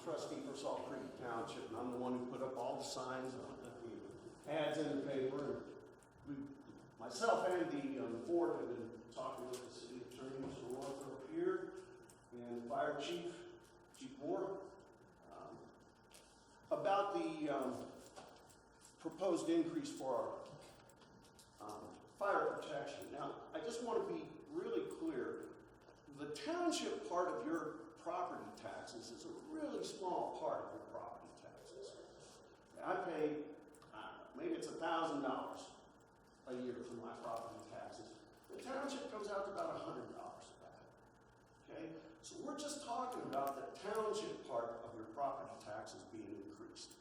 trustee for Salt Creek Township, and I'm the one who put up all the signs and the ads in the paper. And myself and the board have been talking with the city attorney, Mr. Monroe here, and fire chief, Chief Moore, about the proposed increase for our fire protection. Now, I just want to be really clear. The township part of your property taxes is a really small part of your property taxes. I pay, maybe it's $1,000 a year for my property taxes. The township comes out to about $100 of that. Okay? So we're just talking about the township part of your property taxes being increased,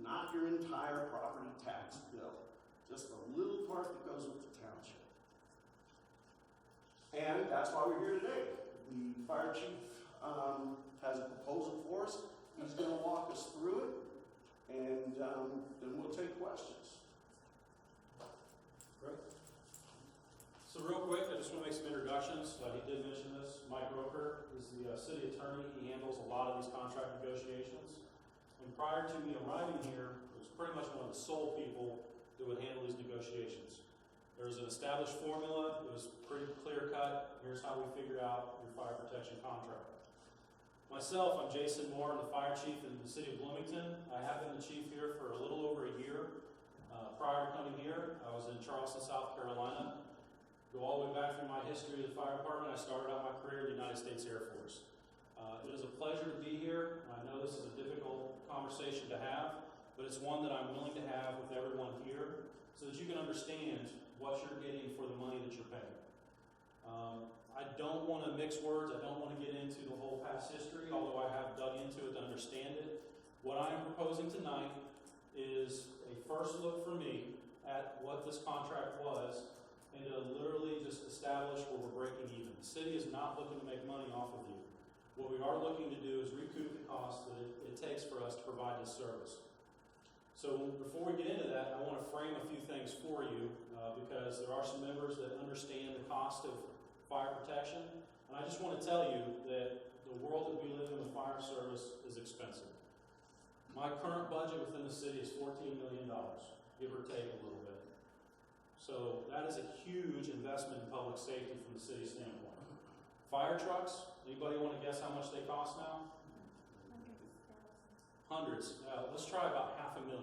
not your entire property tax bill, just the little part that goes with the township. And that's why we're here today. The fire chief has a proposal for us. He's going to walk us through it, and then we'll take questions. Great. So real quick, I just want to make some introductions. He did mention this. Mike Roker is the city attorney. He handles a lot of these contract negotiations. And prior to me arriving here, it was pretty much one of the sole people that would handle these negotiations. There was an established formula. It was pretty clear cut. Here's how we figure out your fire protection contract. Myself, I'm Jason Moore. I'm the fire chief in the city of Bloomington. I have been the chief here for a little over a year. Prior to coming here, I was in Charleston, South Carolina. Go all the way back through my history of the fire department. I started out my career in the United States Air Force. It is a pleasure to be here. I know this is a difficult conversation to have, but it's one that I'm willing to have with everyone here so that you can understand what you're getting for the money that you're paying. I don't want to mix words. I don't want to get into the whole past history, although I have dug into it to understand it. What I am proposing tonight is a first look for me at what this contract was and to literally just establish where we're breaking even. The city is not looking to make money off of you. What we are looking to do is recoup the cost that it takes for us to provide this service. So before we get into that, I want to frame a few things for you because there are some members that understand the cost of fire protection. And I just want to tell you that the world that we live in with fire service is expensive. My current budget within the city is $14 million, give or take a little bit. So that is a huge investment in public safety from the city standpoint. Fire trucks, anybody want to guess how much they cost now? Hundreds. Let's try about $500,000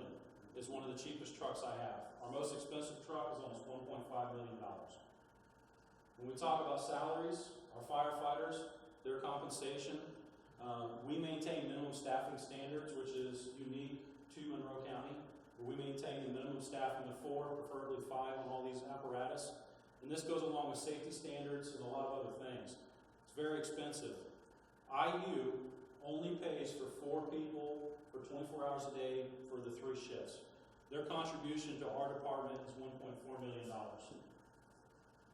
is one of the cheapest trucks I have. Our most expensive truck is almost $1.5 million. When we talk about salaries, our firefighters, their compensation, we maintain minimum staffing standards, which is unique to Monroe County. We maintain the minimum staffing of 4, preferably 5 on all these apparatus. And this goes along with safety standards and a lot of other things. It's very expensive. IU only pays for 4 people for 24 hours a day for the 3 shifts. Their contribution to our department is $1.4 million.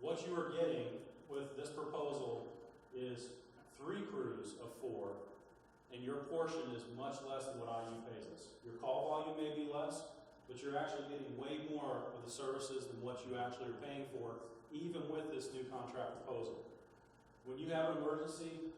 What you are getting with this proposal is 3 crews of 4, and your portion is much less than what IU pays us. Your call volume may be less, but you're actually getting way more of the services than what you actually are paying for, even with this new contract proposal. When you have an emergency,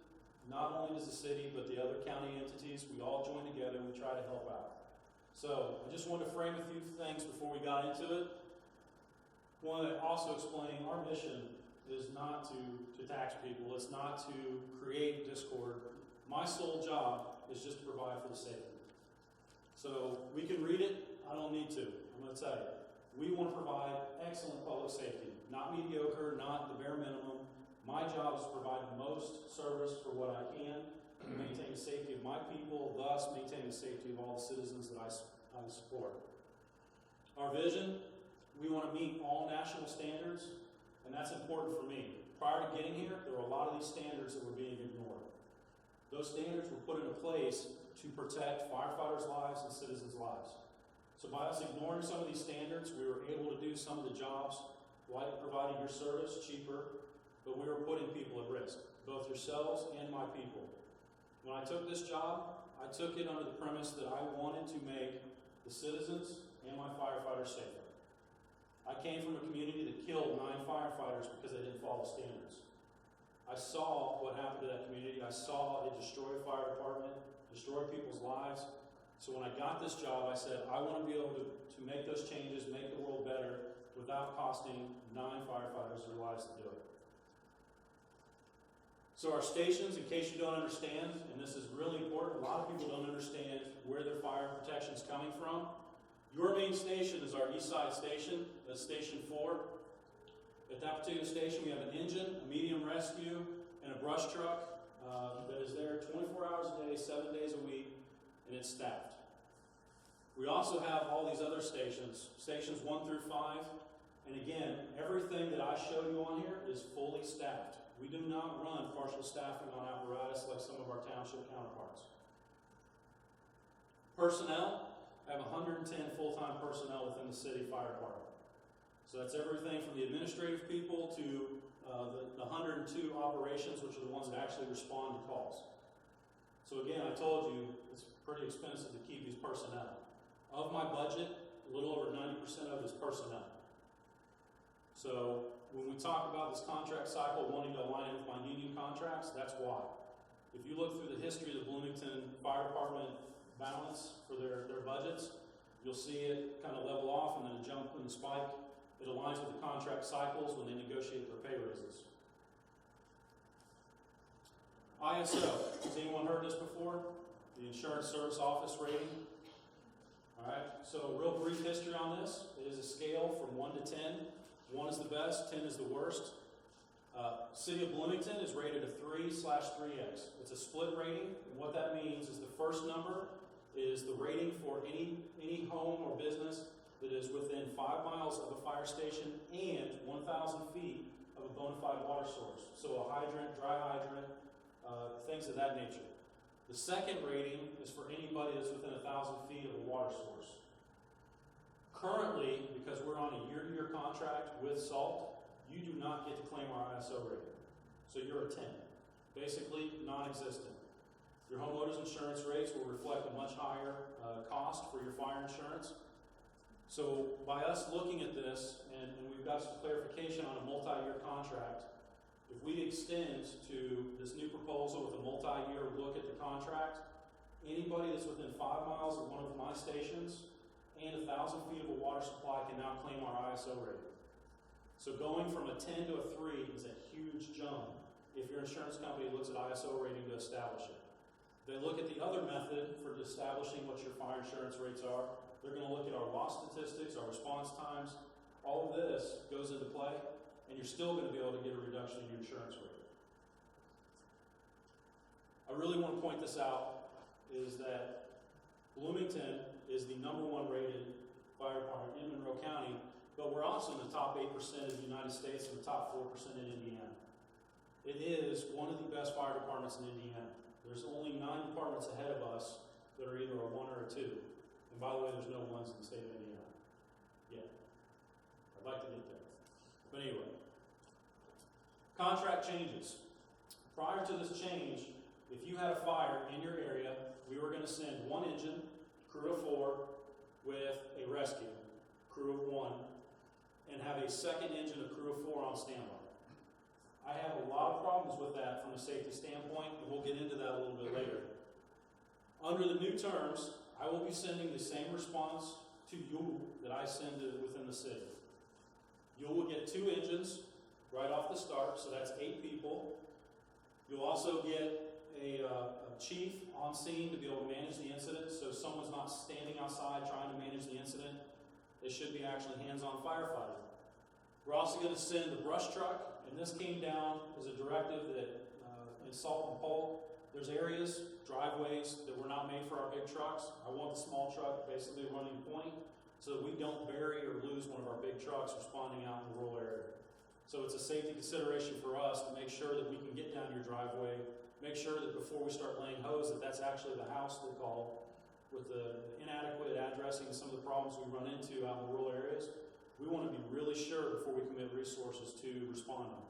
not only does the city, but the other county entities, we all join together and we try to help out. So I just wanted to frame a few things before we got into it. I want to also explain our mission is not to tax people. It's not to create discord. My sole job is just to provide for the safety. So we can read it. I don't need to. I'm going to tell you. We want to provide excellent public safety. Not mediocre, not the bare minimum. My job is to provide the most service for what I can and maintain the safety of my people, thus maintain the safety of all the citizens that I support. Our vision, we want to meet all national standards, and that's important for me. Prior to getting here, there were a lot of these standards that were being ignored. Those standards were put into place to protect firefighters' lives and citizens' lives. So by us ignoring some of these standards, we were able to do some of the jobs, like providing your service cheaper, but we were putting people at risk, both yourselves and my people. When I took this job, I took it under the premise that I wanted to make the citizens and my firefighters safer. I came from a community that killed 9 firefighters because they didn't follow standards. I saw what happened to that community. I saw it destroy a fire department destroy people's lives. So when I got this job, I said, I want to be able to make those changes, make the world better, without costing 9 firefighters their lives to do it. So our stations, in case you don't understand, and this is really important, a lot of people don't understand where their fire protection is coming from. Your main station is our East Side Station, that's Station 4. At that particular station, we have an engine, a medium rescue, and a brush truck that is there 24 hours a day, 7 days a week, and it's staffed. We also have all these other stations, stations 1 through 5, and again, everything that I showed you on here is fully staffed. We do not run partial staffing on apparatus like some of our township counterparts. Personnel, I have 110 full-time personnel within the city fire department. So that's everything from the administrative people to the 102 operations, which are the ones that actually respond to calls. So again, I told you, it's pretty expensive to keep these personnel. Of my budget, a little over 90% of it is personnel. So when we talk about this contract cycle, wanting to align it with my union contracts, that's why. If you look through the history of the Bloomington Fire Department balance for their budgets, you'll see it kind of level off and then a jump and a spike. It aligns with the contract cycles when they negotiate their pay raises. ISO, has anyone heard this before? The Insurance Service Office rating. All right, so real brief history on this. It is a scale from 1 to 10. 1 is the best, 10 is the worst. City of Bloomington is rated a 3/3X. It's a split rating, and what that means is the first number is the rating for any home or business that is within 5 miles of a fire station and 1,000 feet of a bona fide water source. So a hydrant, dry hydrant, things of that nature. The second rating is for anybody that's within 1,000 feet of a water source. Currently, because we're on a year-to-year contract with SALT, you do not get to claim our ISO rating. So you're a 10. Basically, non-existent. Your homeowner's insurance rates will reflect a much higher cost for your fire insurance. So by us looking at this, and we've got some clarification on a multi-year contract, if we extend to this new proposal with a multi-year look at the contract, anybody that's within 5 miles of one of my stations and 1,000 feet of a water supply can now claim our ISO rating. So going from a 10 to a 3 is a huge jump if your insurance company looks at ISO rating to establish it. They look at the other method for establishing what your fire insurance rates are. They're going to look at our loss statistics, our response times. All of this goes into play, and you're still going to be able to get a reduction in your insurance rate. I really want to point this out, is that Bloomington is the #1 rated fire department in Monroe County, but we're also in the top 8% of the United States and the top 4% in Indiana. It is one of the best fire departments in Indiana. There's only 9 departments ahead of us that are either a 1 or a 2. And by the way, there's no 1s in the state of Indiana yet. I'd like to get there. But anyway, contract changes. Prior to this change, if you had a fire in your area, we were going to send 1 engine, crew of 4, with a rescue, crew of 1, and have a second engine, a crew of 4 on standby. I have a lot of problems with that from a safety standpoint, and we'll get into that a little bit later. Under the new terms, I will be sending the same response to you that I send within the city. You will get 2 engines right off the start, so that's 8 people. You'll also get a chief on scene to be able to manage the incident, so someone's not standing outside trying to manage the incident. It should be actually hands-on firefighting. We're also going to send the brush truck, and this came down as a directive that in Salt and Pole, there's areas, driveways that were not made for our big trucks. I want the small truck basically running point so that we don't bury or lose one of our big trucks responding out in the rural area. So it's a safety consideration for us to make sure that we can get down your driveway, make sure that before we start laying hose that that's actually the house they call. With the inadequate addressing some of the problems we run into out in the rural areas, we want to be really sure before we commit resources to responding.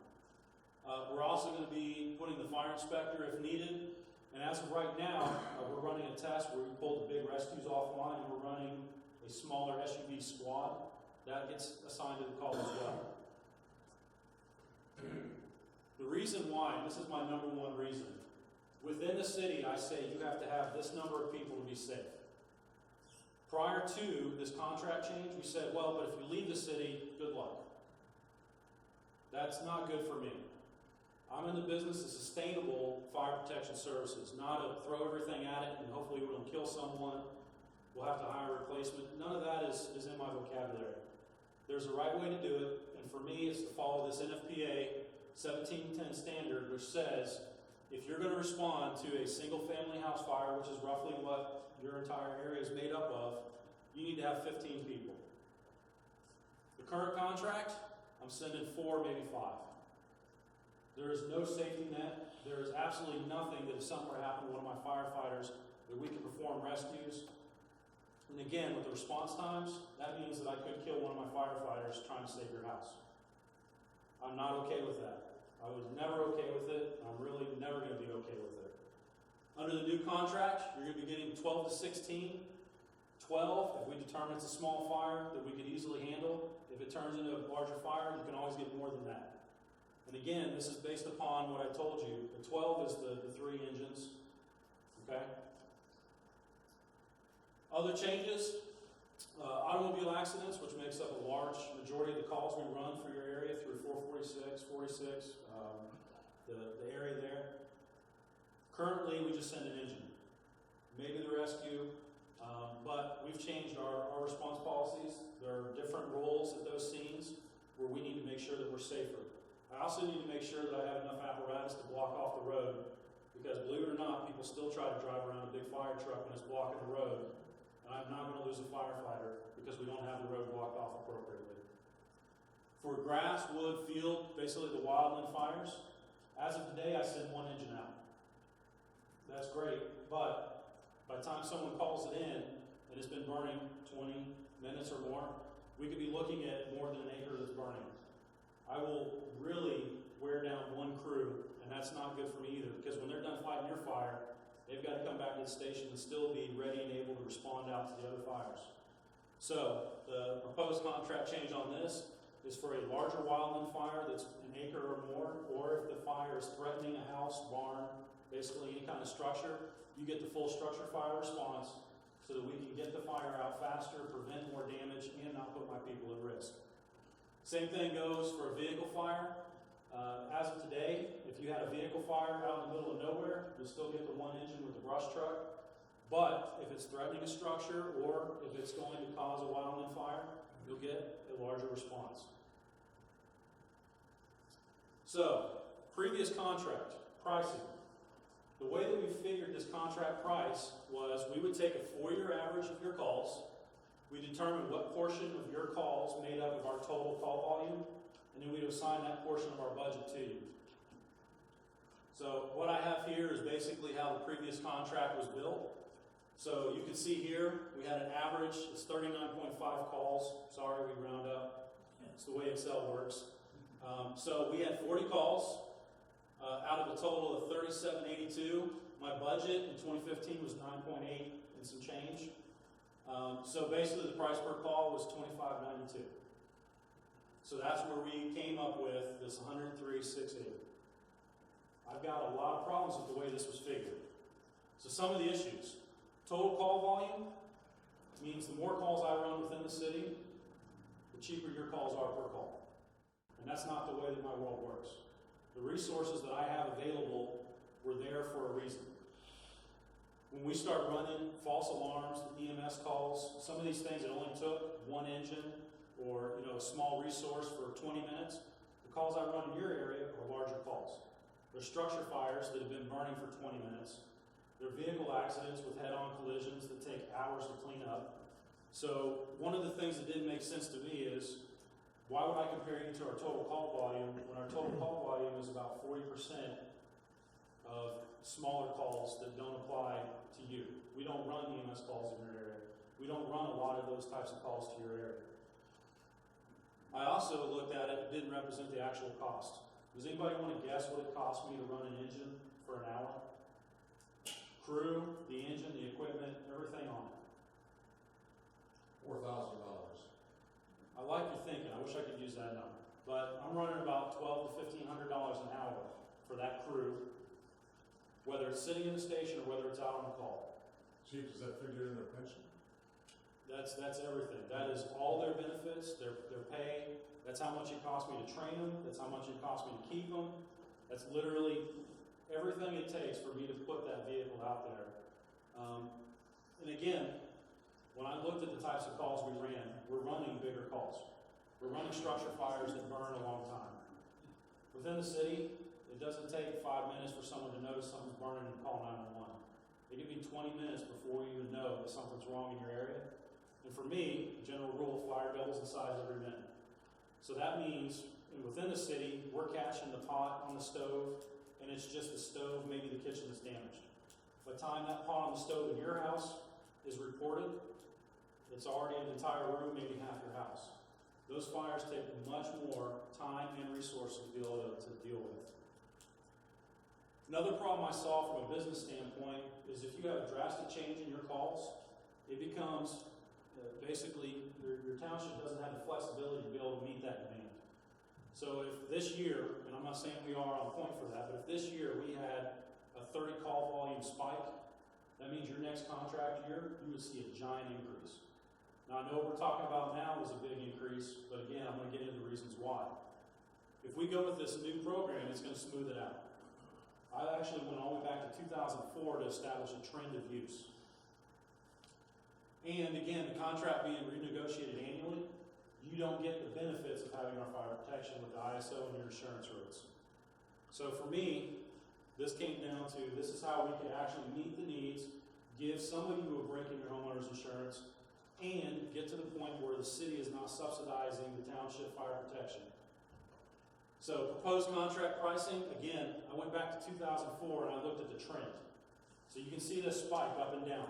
We're also going to be putting the fire inspector if needed, and as of right now, we're running a test where we pulled the big rescues offline and we're running a smaller SUV squad. That gets assigned to the call as well. The reason why, and this is my #1 reason, Within the city, I say you have to have this number of people to be safe. Prior to this contract change, we said, well, but if you leave the city, good luck. That's not good for me. I'm in the business of sustainable fire protection services, not to throw everything at it and hopefully we'll kill someone. We'll have to hire a replacement. None of that is in my vocabulary. There's a right way to do it, and for me, it's to follow this NFPA 1710 standard, which says if you're going to respond to a single-family house fire, which is roughly what your entire area is made up of, you need to have 15 people. The current contract, I'm sending 4, maybe 5. There is no safety net. There is absolutely nothing that if something were to happen to one of my firefighters that we can perform rescues. And again, with the response times, that means that I could kill one of my firefighters trying to save your house. I'm not okay with that. I was never okay with it. I'm really never going to be okay with it. Under the new contract, you're going to be getting 12 to 16. 12, if we determine it's a small fire that we could easily handle. If it turns into a larger fire, you can always get more than that. And again, this is based upon what I told you. The 12 is the 3 engines. Okay? Other changes, automobile accidents, which makes up a large majority of the calls we run for your area through 446, 46, the area there. Currently, we just send an engine. Maybe the rescue, but we've changed our response policies. There are different roles at those scenes where we need to make sure that we're safer. I also need to make sure that I have enough apparatus to block off the road, because believe it or not, people still try to drive around a big fire truck when it's blocking the road. And I'm not going to lose a firefighter because we don't have the road blocked off appropriately. For grass, wood, field, basically the wildland fires, as of today, I send 1 engine out. That's great, but by the time someone calls it in and it's been burning 20 minutes or more, we could be looking at more than an acre that's burning. I will really wear down 1 crew, and that's not good for me either, because when they're done fighting your fire, they've got to come back to the station and still be ready and able to respond out to the other fires. So the proposed contract change on this is for a larger wildland fire that's an acre or more, or if the fire is threatening a house, barn, basically any kind of structure, you get the full structure fire response so that we can get the fire out faster, prevent more damage, and not put my people at risk. Same thing goes for a vehicle fire. As of today, if you had a vehicle fire out in the middle of nowhere, you'll still get the 1 engine with the brush truck. But if it's threatening a structure or if it's going to cause a wildland fire, you'll get a larger response. So, previous contract, pricing. The way that we figured this contract price was we would take a 4-year average of your calls. We determine what portion of your calls made up of our total call volume, and then we'd assign that portion of our budget to you. So what I have here is basically how the previous contract was built. So you can see here, we had an average, it's 39.5 calls. Sorry, we round up. It's the way Excel works. So we had 40 calls out of a total of 3782. My budget in 2015 was 9.8 and some change. So basically the price per call was $25.92. So that's where we came up with this $103,680. I've got a lot of problems with the way this was figured. So some of the issues. Total call volume means the more calls I run within the city, the cheaper your calls are per call. And that's not the way that my world works. The resources that I have available were there for a reason. When we start running false alarms, EMS calls, some of these things that only took 1 engine or a small resource for 20 minutes, the calls I run in your area are larger calls. They're structure fires that have been burning for 20 minutes. They're vehicle accidents with head-on collisions that take hours to clean up. So one of the things that didn't make sense to me is, why would I compare you to our total call volume when our total call volume is about 40% of smaller calls that don't apply to you? We don't run EMS calls in your area. We don't run a lot of those types of calls to your area. I also looked at it, didn't represent the actual cost. Does anybody want to guess what it cost me to run an engine for an hour? Crew, the engine, the equipment, everything on it. $4,000. I like your thinking. I wish I could use that number. But I'm running about $1,200 to $1,500 an hour for that crew. whether it's sitting in the station or whether it's out on the call. Chief, does that figure in their pension? That's everything. That is all their benefits, their pay. That's how much it costs me to train them. That's how much it costs me to keep them. That's literally everything it takes for me to put that vehicle out there. And again, when I looked at the types of calls we ran, we're running bigger calls. We're running structure fires that burn a long time. Within the city, it doesn't take 5 minutes for someone to notice something's burning and call 911. It could be 20 minutes before you even know that something's wrong in your area. And for me, the general rule, fire doubles in size every minute. So that means within the city, we're catching the pot on the stove, and it's just the stove, maybe the kitchen that's damaged. By the time that pot on the stove in your house is reported, it's already an entire room, maybe half your house. Those fires take much more time and resources to be able to deal with. Another problem I saw from a business standpoint is if you have a drastic change in your calls, it becomes basically your township doesn't have the flexibility to be able to meet that demand. So if this year, and I'm not saying we are on point for that, but if this year we had a 30 call volume spike, that means your next contract year, you would see a giant increase. Now, I know what we're talking about now is a big increase, but again, I'm going to get into the reasons why. If we go with this new program, it's going to smooth it out. I actually went all the way back to 2004 to establish a trend of use. And again, the contract being renegotiated annually, you don't get the benefits of having our fire protection with the ISO and your insurance rates. So for me, this came down to this is how we could actually meet the needs, give some of you a break in your homeowner's insurance, and get to the point where the city is not subsidizing the township fire protection. So proposed contract pricing, again, I went back to 2004 and I looked at the trend. So you can see this spike up and down.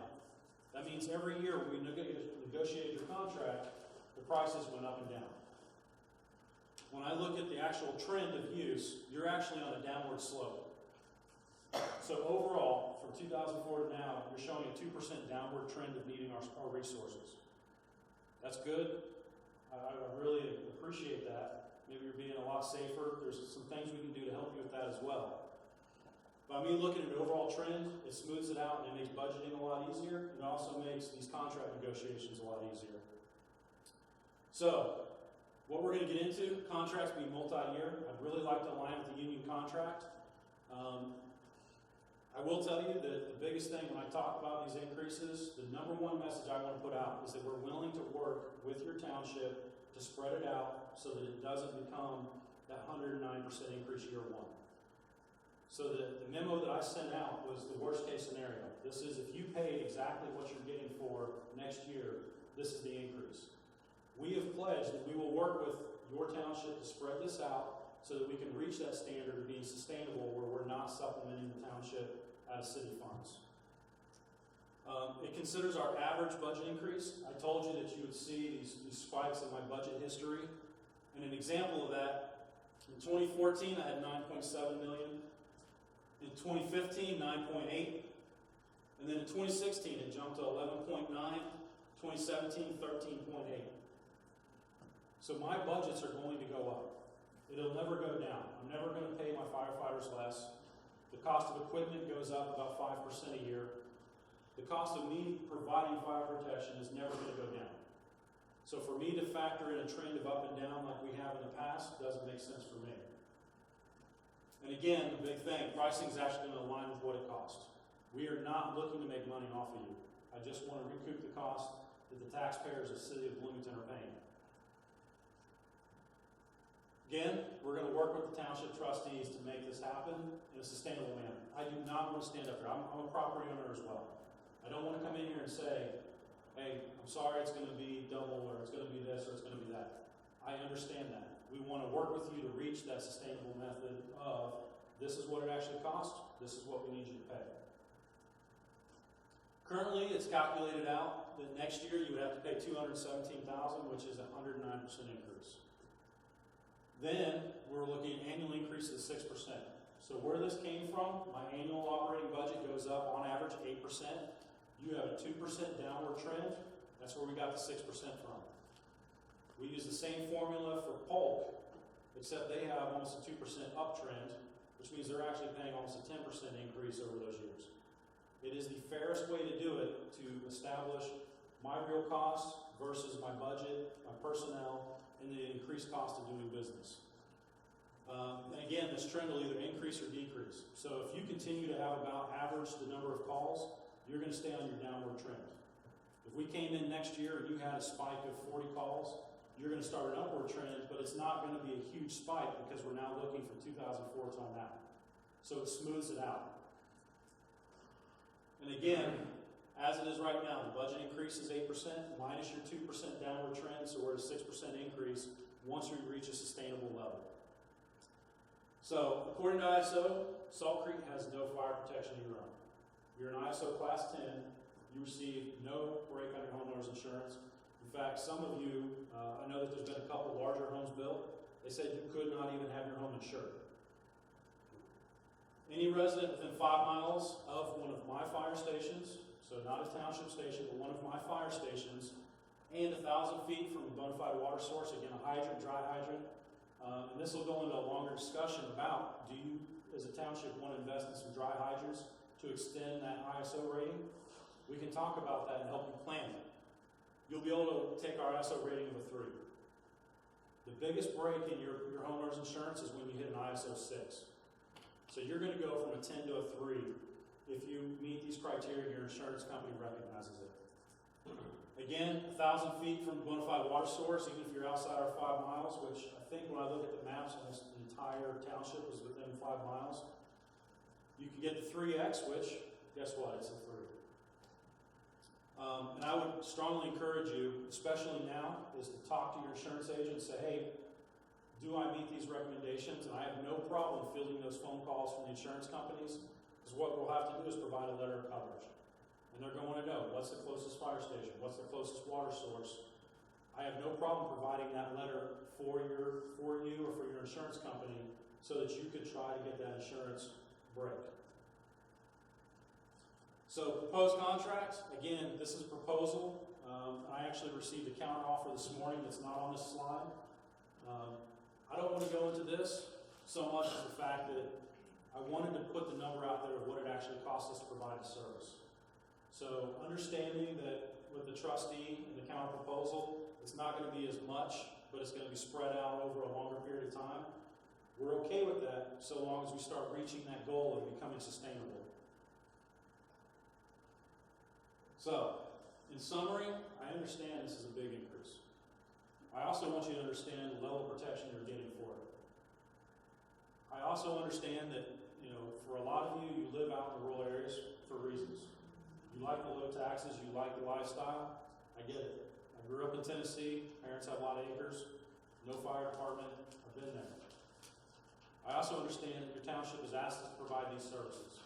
That means every year when we negotiated your contract, the prices went up and down. When I look at the actual trend of use, you're actually on a downward slope. So overall, from 2004 to now, you're showing a 2% downward trend of needing our resources. That's good. I really appreciate that. Maybe you're being a lot safer. There's some things we can do to help you with that as well. By me looking at an overall trend, it smooths it out and it makes budgeting a lot easier. It also makes these contract negotiations a lot easier. So, what we're going to get into, contracts being multi-year. I'd really like to align with the union contract. I will tell you that the biggest thing when I talk about these increases, the number one message I want to put out is that we're willing to work with your township to spread it out so that it doesn't become that 109% increase year one. So the memo that I sent out was the worst case scenario. This is if you paid exactly what you're getting for next year, this is the increase. We have pledged that we will work with your township to spread this out so that we can reach that standard of being sustainable where we're not supplementing the township out of city funds. It considers our average budget increase. I told you that you would see these spikes in my budget history. And an example of that, in 2014 I had $9.7 million. In 2015, 9.8. And then in 2016 it jumped to 11.9. 2017, 13.8. So my budgets are going to go up. It'll never go down. I'm never going to pay my firefighters less. The cost of equipment goes up about 5% a year. The cost of me providing fire protection is never going to go down. So for me to factor in a trend of up and down like we have in the past doesn't make sense for me. And again, the big thing, pricing is actually going to align with what it costs. We are not looking to make money off of you. I just want to recoup the cost that the taxpayers of the city of Bloomington are paying. Again, we're going to work with the township trustees to make this happen in a sustainable manner. I do not want to stand up here. I'm a property owner as well. I don't want to come in here and say, hey, I'm sorry it's going to be double or it's going to be this or it's going to be that. I understand that. We want to work with you to reach that sustainable method of this is what it actually costs, this is what we need you to pay. Currently, it's calculated out that next year you would have to pay $217,000, which is a 109% increase. Then we're looking at annual increase of 6%. So where this came from, my annual operating budget goes up on average 8%. You have a 2% downward trend. That's where we got the 6% from. We use the same formula for Polk, except they have almost a 2% uptrend, which means they're actually paying almost a 10% increase over those years. It is the fairest way to do it, to establish my real costs versus my budget, my personnel, and the increased cost of doing business. And again, this trend will either increase or decrease. So if you continue to have about average the number of calls, you're going to stay on your downward trend. If we came in next year and you had a spike of 40 calls, you're going to start an upward trend, but it's not going to be a huge spike because we're now looking for 2004 on that. So it smooths it out. And again, as it is right now, the budget increase is 8% minus your 2% downward trend, so we're at a 6% increase once we reach a sustainable level. So, according to ISO, Salt Creek has no fire protection of your own. You're an ISO Class 10, you receive no break on your homeowner's insurance. In fact, some of you, I know that there's been a couple larger homes built, they said you could not even have your home insured. Any resident within 5 miles of one of my fire stations, so not a township station, but one of my fire stations, and 1,000 feet from a bona fide water source, again, a hydrant, dry hydrant, and this will go into a longer discussion about, do you, as a township, want to invest in some dry hydrants to extend that ISO rating? We can talk about that and help you plan it. You'll be able to take our ISO rating of a 3. The biggest break in your homeowner's insurance is when you hit an ISO 6. So you're going to go from a 10 to a 3 if you meet these criteria and your insurance company recognizes it. Again, 1,000 feet from a bona fide water source, even if you're outside our 5 miles, which I think when I look at the maps, almost the entire township is within 5 miles. You can get the 3X, which, guess what, it's a 3. And I would strongly encourage you, especially now, is to talk to your insurance agent and say, hey, do I meet these recommendations? And I have no problem fielding those phone calls from the insurance companies, because what we'll have to do is provide a letter of coverage. And they're going to know what's the closest fire station, what's the closest water source. I have no problem providing that letter for you or for your insurance company so that you could try to get that insurance break. So proposed contracts, again, this is a proposal. I actually received a counter offer this morning that's not on this slide. I don't want to go into this so much as the fact that I wanted to put the number out there of what it actually costs us to provide the service. So understanding that with the trustee and the counter proposal, it's not going to be as much, but it's going to be spread out over a longer period of time. We're okay with that so long as we start reaching that goal of becoming sustainable. So, in summary, I understand this is a big increase. I also want you to understand the level of protection you're getting for it. I also understand that, for a lot of you, you live out in the rural areas for reasons. You like the low taxes, you like the lifestyle. I get it. I grew up in Tennessee, parents have a lot of acres, no fire department, I've been there. I also understand that your township has asked us to provide these services.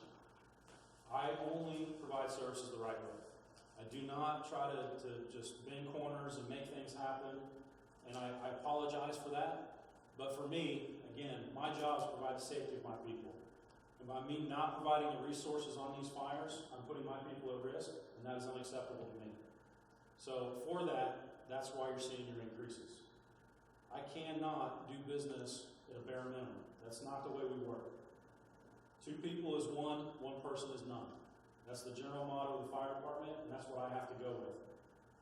I only provide services the right way. I do not try to just bend corners and make things happen, and I apologize for that. But for me, again, my job is to provide the safety of my people. And by me not providing the resources on these fires, I'm putting my people at risk, and that is unacceptable to me. So for that, that's why you're seeing your increases. I cannot do business at a bare minimum. That's not the way we work. 2 people is one person is none. That's the general motto of the fire department, and that's what I have to go with.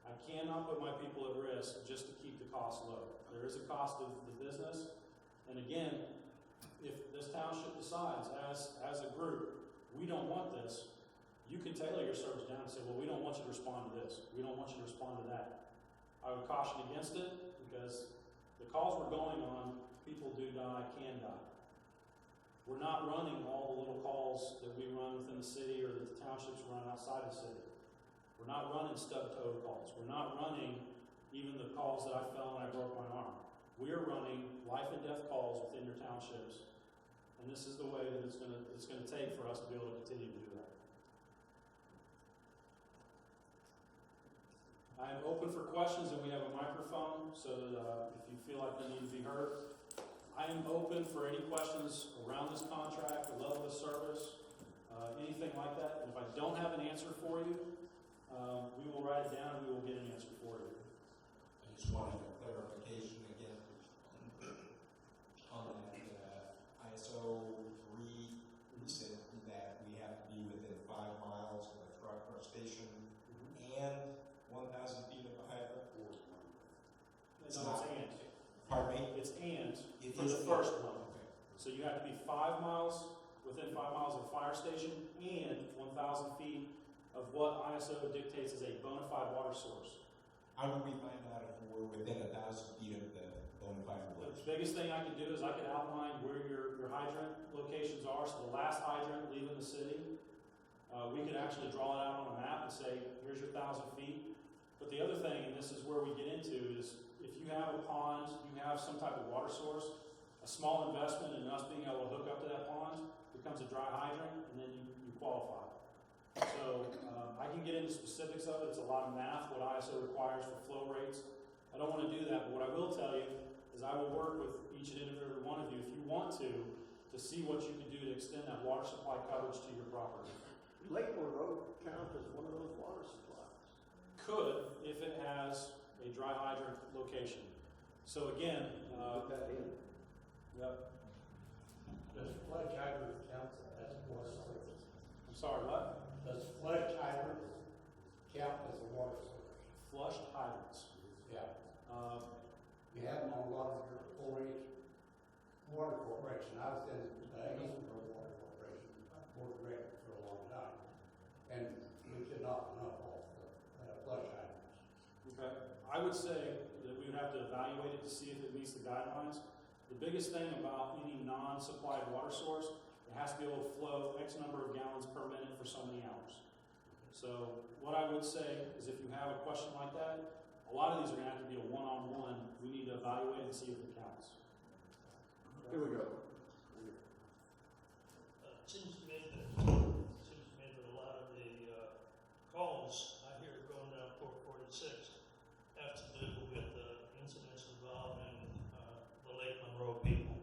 I cannot put my people at risk just to keep the cost low. There is a cost of the business, and again, if this township decides as a group, we don't want this, you can tailor your service down and say, well, we don't want you to respond to this. We don't want you to respond to that. I would caution against it because the calls we're going on, people do die, can die. We're not running all the little calls that we run within the city or that the townships run outside the city. We're not running stub-toe calls. We're not running even the calls that I fell and I broke my arm. We are running life and death calls within your townships, and this is the way that it's going to take for us to be able to continue to do that. I am open for questions, and we have a microphone, so that if you feel like you need to be heard. I am open for any questions around this contract, the level of service, anything like that. And if I don't have an answer for you, we will write it down and we will get an answer for you. I just wanted a clarification again on that ISO 3 be the first one. So you have to be 5 miles, within 5 miles of a fire station, and 1,000 feet of what ISO dictates as a bona fide water source. How do we find out if we're within 1,000 feet of the bona fide The water? biggest thing I could do is I could outline where your hydrant locations are. So the last hydrant leaving the city, we could actually draw it out on a map and say, here's your 1,000 feet. But the other thing, and this is where we get into, is if you have a pond, you have some type of water source, a small investment in us being able to hook up to that pond becomes a dry hydrant, and then you qualify. So I can get into specifics of it. It's a lot of math, what ISO requires for flow rates. I don't want to do that, but what I will tell you is I will work with each and every one of you, if you want to see what you can do to extend that water supply coverage to your property. Lake Monroe count as one of those water supplies. Could, if it has a dry hydrant location. So again, Put that in. yep. Does flush hydrant count as a water source? I'm sorry, what? Does flush hydrant count as a water source? Flushed hydrants. Yeah. Uh, You have them on a lot of your 4-H water corporation. I was in Eastern Water Corporation, board director for a long time. And we could not enough off the flush hydrants. Okay. I would say that we would have to evaluate it to see if it meets the guidelines. The biggest thing about any non-supplied water source, it has to be able to flow X number of gallons per minute for so many hours. So what I would say is if you have a question like that, a lot of these are going to have to be a one-on-one. We need to evaluate and see if it counts. Here we go. It seems to me that a lot of the calls I hear going down Port 46 have to do with incidents involving the Lake Monroe people,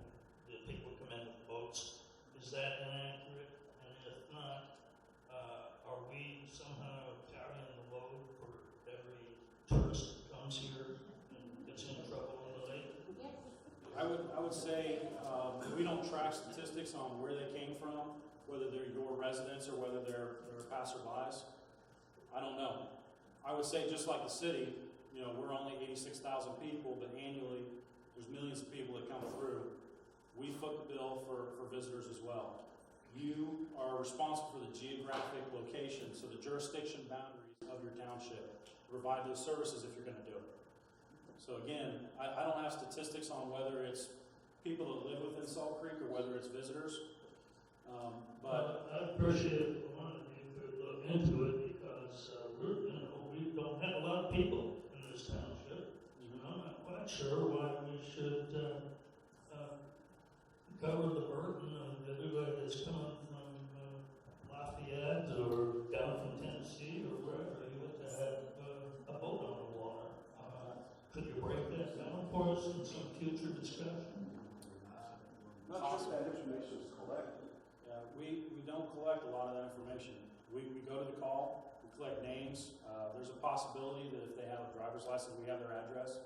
the people who come in with boats. Is that inaccurate? And if not, are we somehow carrying the load for every tourist that comes here and gets in trouble on the lake? I would say we don't track statistics on where they came from, whether they're your residents or whether they're passerbys. I don't know. I would say just like the city, we're only 86,000 people, but annually there's millions of people that come through. We foot the bill for visitors as well. You are responsible for the geographic location, so the jurisdiction boundaries of your township. Provide those services if you're going to do it. So again, I don't have statistics on whether it's people that live within Salt Creek or whether it's visitors. But I appreciate it. One of you could look into it because we don't have a lot of people in this township. I'm not quite sure why we should cover the burden of everybody that's coming from Lafayette or down from Tennessee or wherever. You have to have a boat on the water. Could you break that down for us in some future discussion? Not sure if that information is collected. we don't collect a lot of that information. We go to the call, we collect names. There's a possibility that if they have a driver's license, we have their address.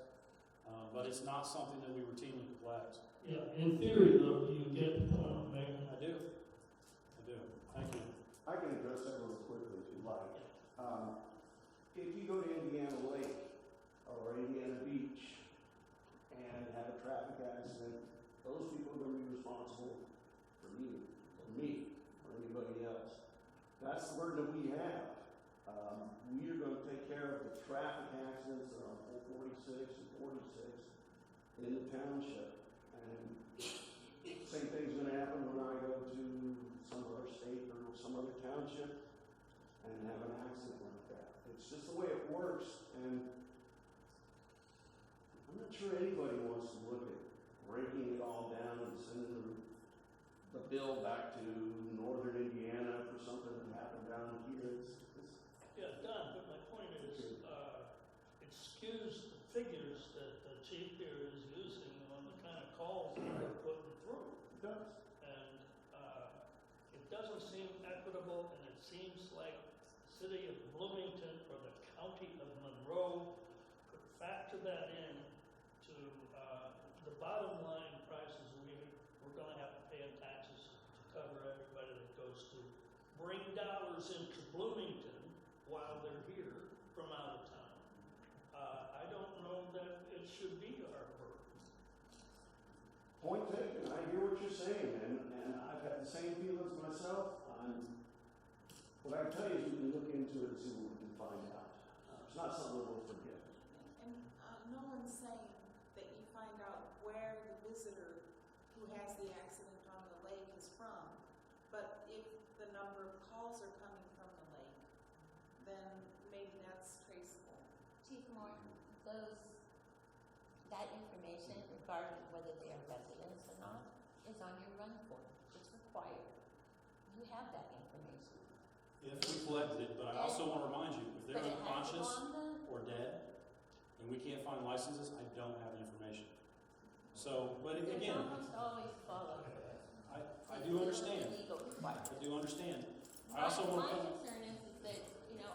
But it's not something that we routinely collect. Yeah, in theory, though, you get the point I'm making. I do. Thank you. I can address that real quickly if you like. If you go to Indiana Lake or Indiana Beach and have a traffic accident, those people are going to be responsible for you, or me, or anybody else. That's the burden that we have. We are going to take care of the traffic accidents that are on 446 and 46 in the township. And same thing's going to happen when I go to some other state or some other township and have an accident like that. It's just the way it works, and I'm not sure anybody wants to look at breaking it all down and sending the bill back to northern Indiana for something that happened down here. Yeah, Don, but my point is, excuse the figures that the chief here is using on the kind of calls that we're putting through. It does. And it doesn't seem equitable, and it seems like the city of Bloomington or the county of Monroe could factor that in to the bottom line prices we're going to have to pay in taxes to cover everybody that goes to bring dollars into Bloomington while they're here from out of town. I don't know that it should be our burden. Point can tell you is we can look into it and see what we can find out. It's not something we'll forget. And no one's saying that you find out where the visitor who has the accident on the lake is from. But if the number of calls are coming from the lake, then maybe that's traceable. Chief Moore, that information regarding whether they are residents or not is on your run form. It's required. You have that information. If we collected it, but I also want to remind you, if they're But it has to go unconscious on the- or dead, and we can't find licenses, I don't have the information. So, but There's again, almost always follow through. I do understand. Legal requirement. I do understand. I also want My to, concern is that,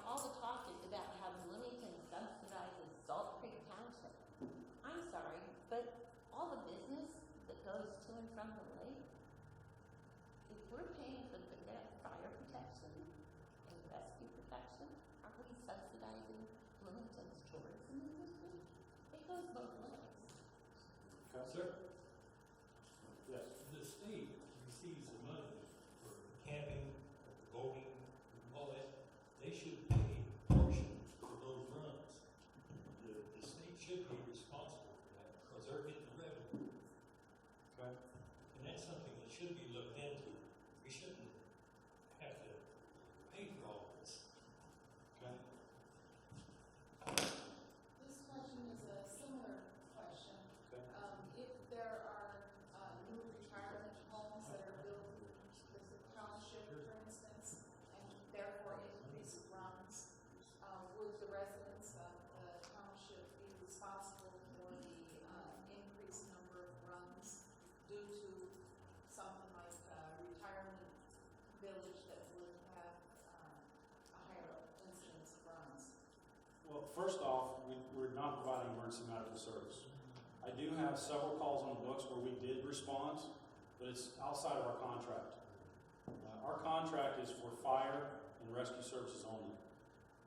all the talk is about how Bloomington subsidizes Salt Creek Township. I'm sorry, but all the business that goes to and from the lake, if we're paying for the fire protection and rescue protection, aren't we subsidizing Bloomington's tourism industry? It goes both ways. Sir? Yes. The state receives the money for camping, boating, all that. They should pay a portion for those runs. The state should be responsible for that because they're getting the revenue. Okay. And that's something that should be looked into. We shouldn't have to pay for all of this. Okay. This question is a similar question. Okay. If there are new retirement homes that are built with the township, for instance, and therefore increase runs, would the residents of the township be responsible for the increased number of runs due to something like a retirement village that would have a higher incidence of runs? Well, first off, we're not providing emergency medical service. I do have several calls on the books where we did respond, but it's outside of our contract. Our contract is for fire and rescue services only.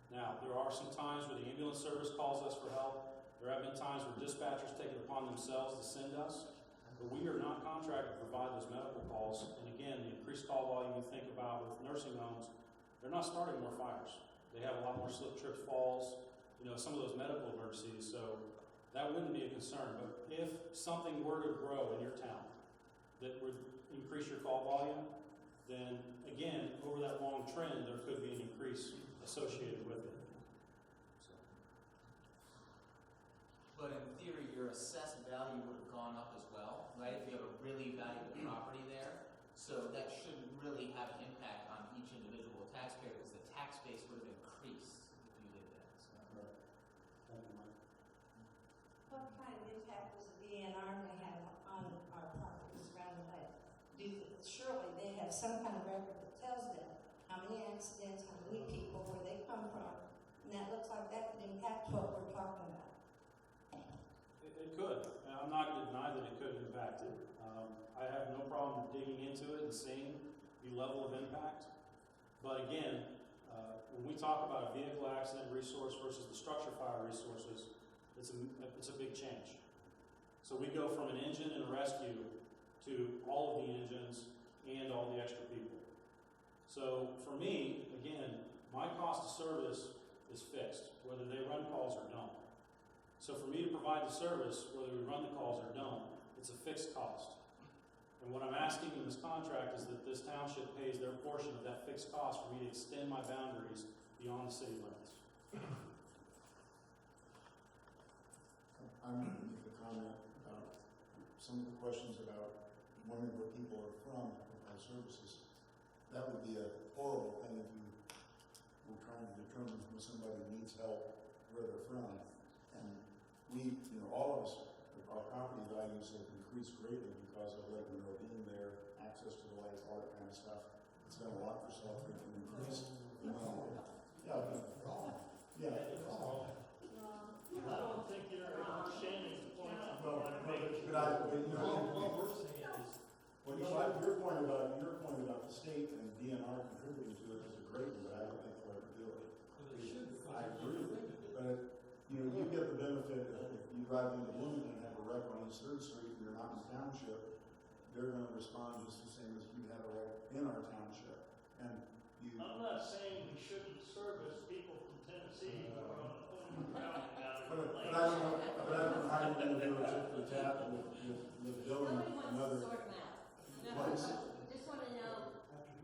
Now, there are some times where the ambulance service calls us for help. There have been times where dispatchers take it upon themselves to send us, but we are not contracted to provide those medical calls. And again, the increased call volume you think about with nursing homes, they're not starting more fires. They have a lot more slip, trips, falls, some of those medical emergencies, so that wouldn't be a concern. But if something were to grow in your town that would increase your call volume, then again, over that long trend, there could be an increase associated with it. So. But in theory, your assessed value would have gone up as well, right? If you have a really valuable property there. So that shouldn't really have an impact on each individual taxpayer because the tax base would have increased if you did that. So. What kind of impact does the DNR may have on our properties around the lake? Surely they have some kind of record that tells them how many accidents, how many people, where they come from, and that looks like that could impact what we're talking about. It could. I'm not going to deny that it could impact it. I have no problem digging into it and seeing the level of impact. But again, when we talk about a vehicle accident resource versus the structure fire resources, it's a big change. So we go from an engine and a rescue to all of the engines and all the extra people. So for me, again, my cost of service is fixed, whether they run calls or don't. So for me to provide the service, whether we run the calls or don't, it's a fixed cost. And what I'm asking in this contract is that this township pays their portion of that fixed cost for me to extend my boundaries beyond the city limits. I'm going to make a comment about some of the questions about wondering where people are from with our services. That would be a horrible thing if you were trying to determine when somebody needs help, where they're from. And we, all of us, our property values have increased greatly because of Lake Monroe being there, access to the lake, all that kind of stuff. It's done a lot for SaltCreek and increased. Yeah. I don't think you're understanding the point I'm trying to make. What we're saying is, Your point about the state and DNR contributing to it is a great one, but I don't think we'll ever do it. I agree with it, but you get the benefit if you drive into Bloomington and have a wreck on East 3rd Street and you're not in the township, they're going to respond just the same as if you have a wreck in our township. And you, I'm not saying we shouldn't service people from Tennessee who are on the phone routing out of but the I don't know, but I don't know how you're gonna do it with the tap and with building Nobody wants to another sort them out. place. We just wanna know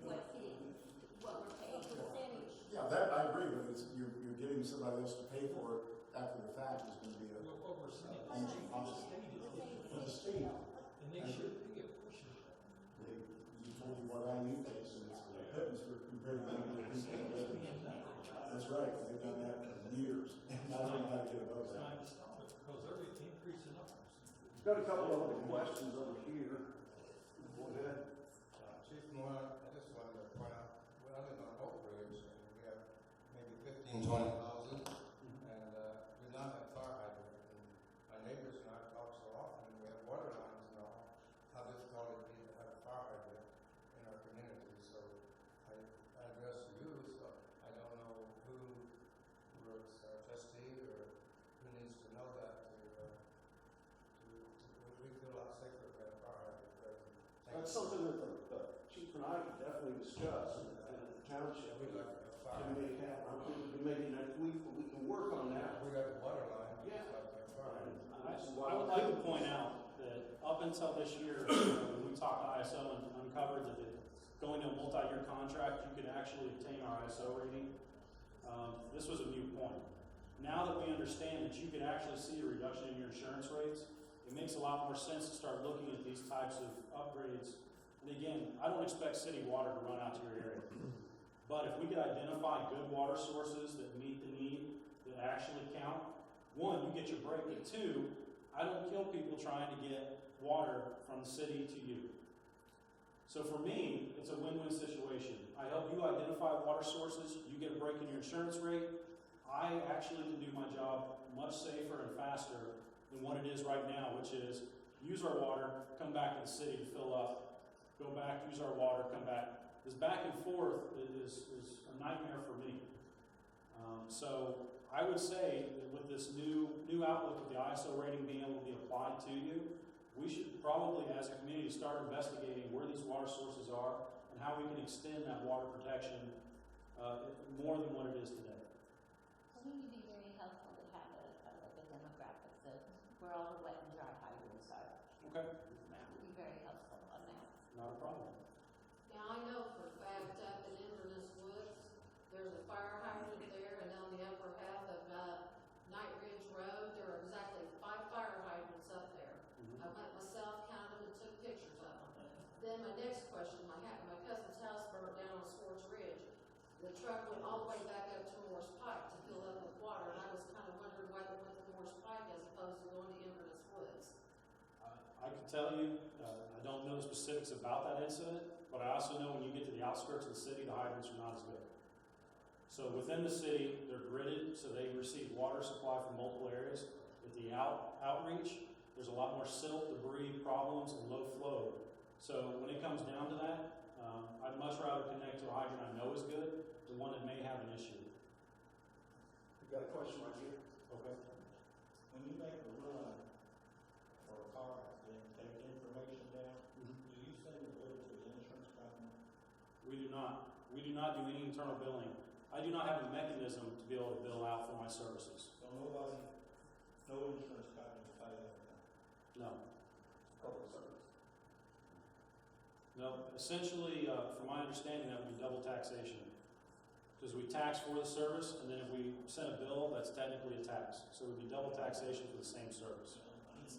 what's hitting, what we're paying percentage. Yeah, that, I agree, but it's, you're getting somebody else to pay for it after the fact is gonna be a, Well, what we're saying, almost the impossible. state is For the state, and they should pay a portion of that. you told me what IU pays, and it's a pittance for compared to people that live in. That's right, they've done that for years, and I don't know how to get above It's that. time to stop it, because every increase in ours. Got a couple of other questions over here. Go ahead. Chief Moore, I just wanted to point out, well, I live on Oak Ridge, and we have maybe 15, 20 houses, and we don't have fire hydrant. And my neighbors and I talk so often, and we have water lines and all, how difficult it is to have a fire hydrant in our community. So I address you, so I don't know who was trustee or who needs to know that we feel a lot safer if we have a fire hydrant present. That's something that the chief and I could definitely discuss, and the township We'd like a fire can hydrant. make happen. Maybe next week, but we can work on that. We got the water line, Yeah. just like that fire hydrant. I would like to point out that up until this year, when we talked to ISO and uncovered that going to a multi-year contract, you could actually obtain our ISO rating. This was a moot point. Now that we understand that you could actually see a reduction in your insurance rates, it makes a lot more sense to start looking at these types of upgrades. And again, I don't expect city water to run out to your area. But if we could identify good water sources that meet the need, that actually count, one, you get your break, and two, I don't kill people trying to get water from the city to you. So for me, it's a win-win situation. I help you identify water sources, you get a break in your insurance rate. I actually can do my job much safer and faster than what it is right now, which is use our water, come back to the city to fill up, go back, use our water, come back. This back and forth is a nightmare for me. So I would say that with this new outlook of the ISO rating being able to be applied to you, we should probably, as a community, start investigating where these water sources are and how we can extend that water protection more than what it is today. I think it'd be very helpful to have like a demographic of where all the wet and dry hydrants are. Okay. That would be very helpful on that. Not a problem. Now, I know for a fact up in Inverness Woods, there's a fire hydrant there, and on the upper half of Night Ridge Road, there are exactly 5 fire hydrants up there. I went myself, counted them, and took pictures of them. Then my next question, my cousin's house burned down on Swartz Ridge. The truck went all the way back up to Morse Pike to fill up with water, and I was kind of wondering why they went to Morse Pike as opposed to going to Inverness Woods. I can tell you, I don't know the specifics about that incident, but I also know when you get to the outskirts of the city, the hydrants are not as good. So within the city, they're gridded, so they receive water supply from multiple areas. At the outreach, there's a lot more silt, debris, problems, and low flow. So when it comes down to that, I'd much rather connect to a hydrant I know is good than one that may have an issue. We got a question right here. Okay. When you make a run for a car accident, take information down, do you send the bill to the insurance company? We do not. We do not do any internal billing. I do not have a mechanism to be able to bill out for my services. So no insurance company will pay that. No. Public service. No. Essentially, from my understanding, that would be double taxation. Because we tax for the service, and then if we send a bill, that's technically a tax. So it would be double taxation for the same service.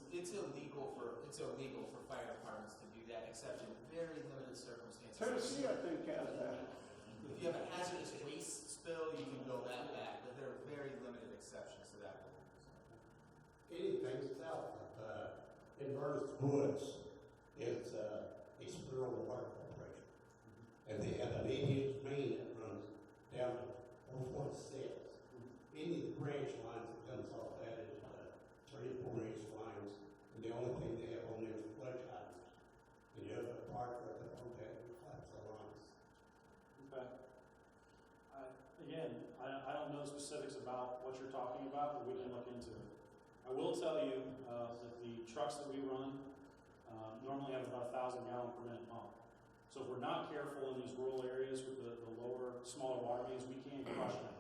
It's illegal for fire departments to do that, except in very limited circumstances. Tennessee, I think, has that. If you have a hazardous waste spill, you can bill that back, but there are very limited exceptions to that rule. Anything south of Inverness Woods is Experimental Water Corporation. And they have an 8-inch main that runs down to 4.6. Any of the branch lines that comes off that is 3 or 4 inch lines, and the only thing they have on there is flush hydrants. And the other part of the project collapse the lines. Okay. I don't know specifics about what you're talking about, but we can look into it. I will tell you that the trucks that we run normally have about 1,000 gallon per minute pump. So if we're not careful in these rural areas with the lower, smaller water mains, we can crush them.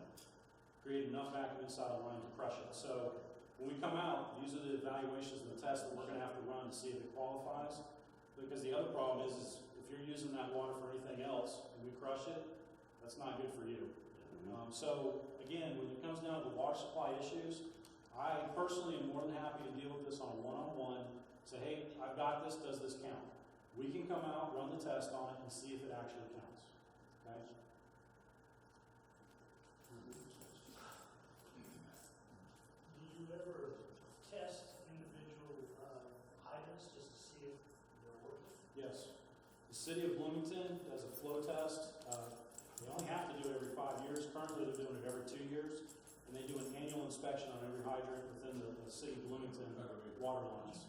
Create enough vacuum inside the line to crush it. So when we come out, these are the evaluations and the tests that we're going to have to run to see if it qualifies. Because the other problem is if you're using that water for anything else and we crush it, that's not good for you. So again, when it comes down to the water supply issues, I personally am more than happy to deal with this on a one-on-one. Say, hey, I've got this, does this count? We can come out, run the test on it, and see if it actually counts. Okay? Do you ever test individual items just to see if they're working? Yes. The city of Bloomington does a flow test. They only have to do it every 5 years. Currently, they're doing it every 2 years. And they do an annual inspection on every hydrant within the city of Bloomington water lines.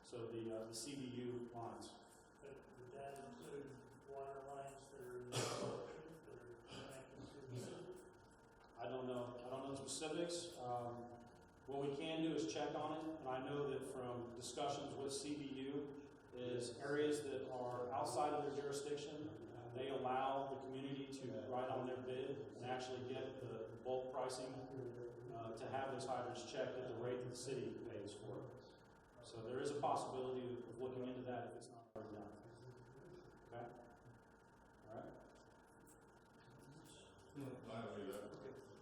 So the CBU lines. But would that include water lines that are in the structure, that are connected to the city? I don't know the specifics. What we can do is check on it, and I know that from discussions with CBU is areas that are outside of their jurisdiction, they allow the community to write on their bid and actually get the bulk pricing to have those hydrants checked at the rate that the city pays for it. So there is a possibility of looking into that if it's not already done. Okay? All right?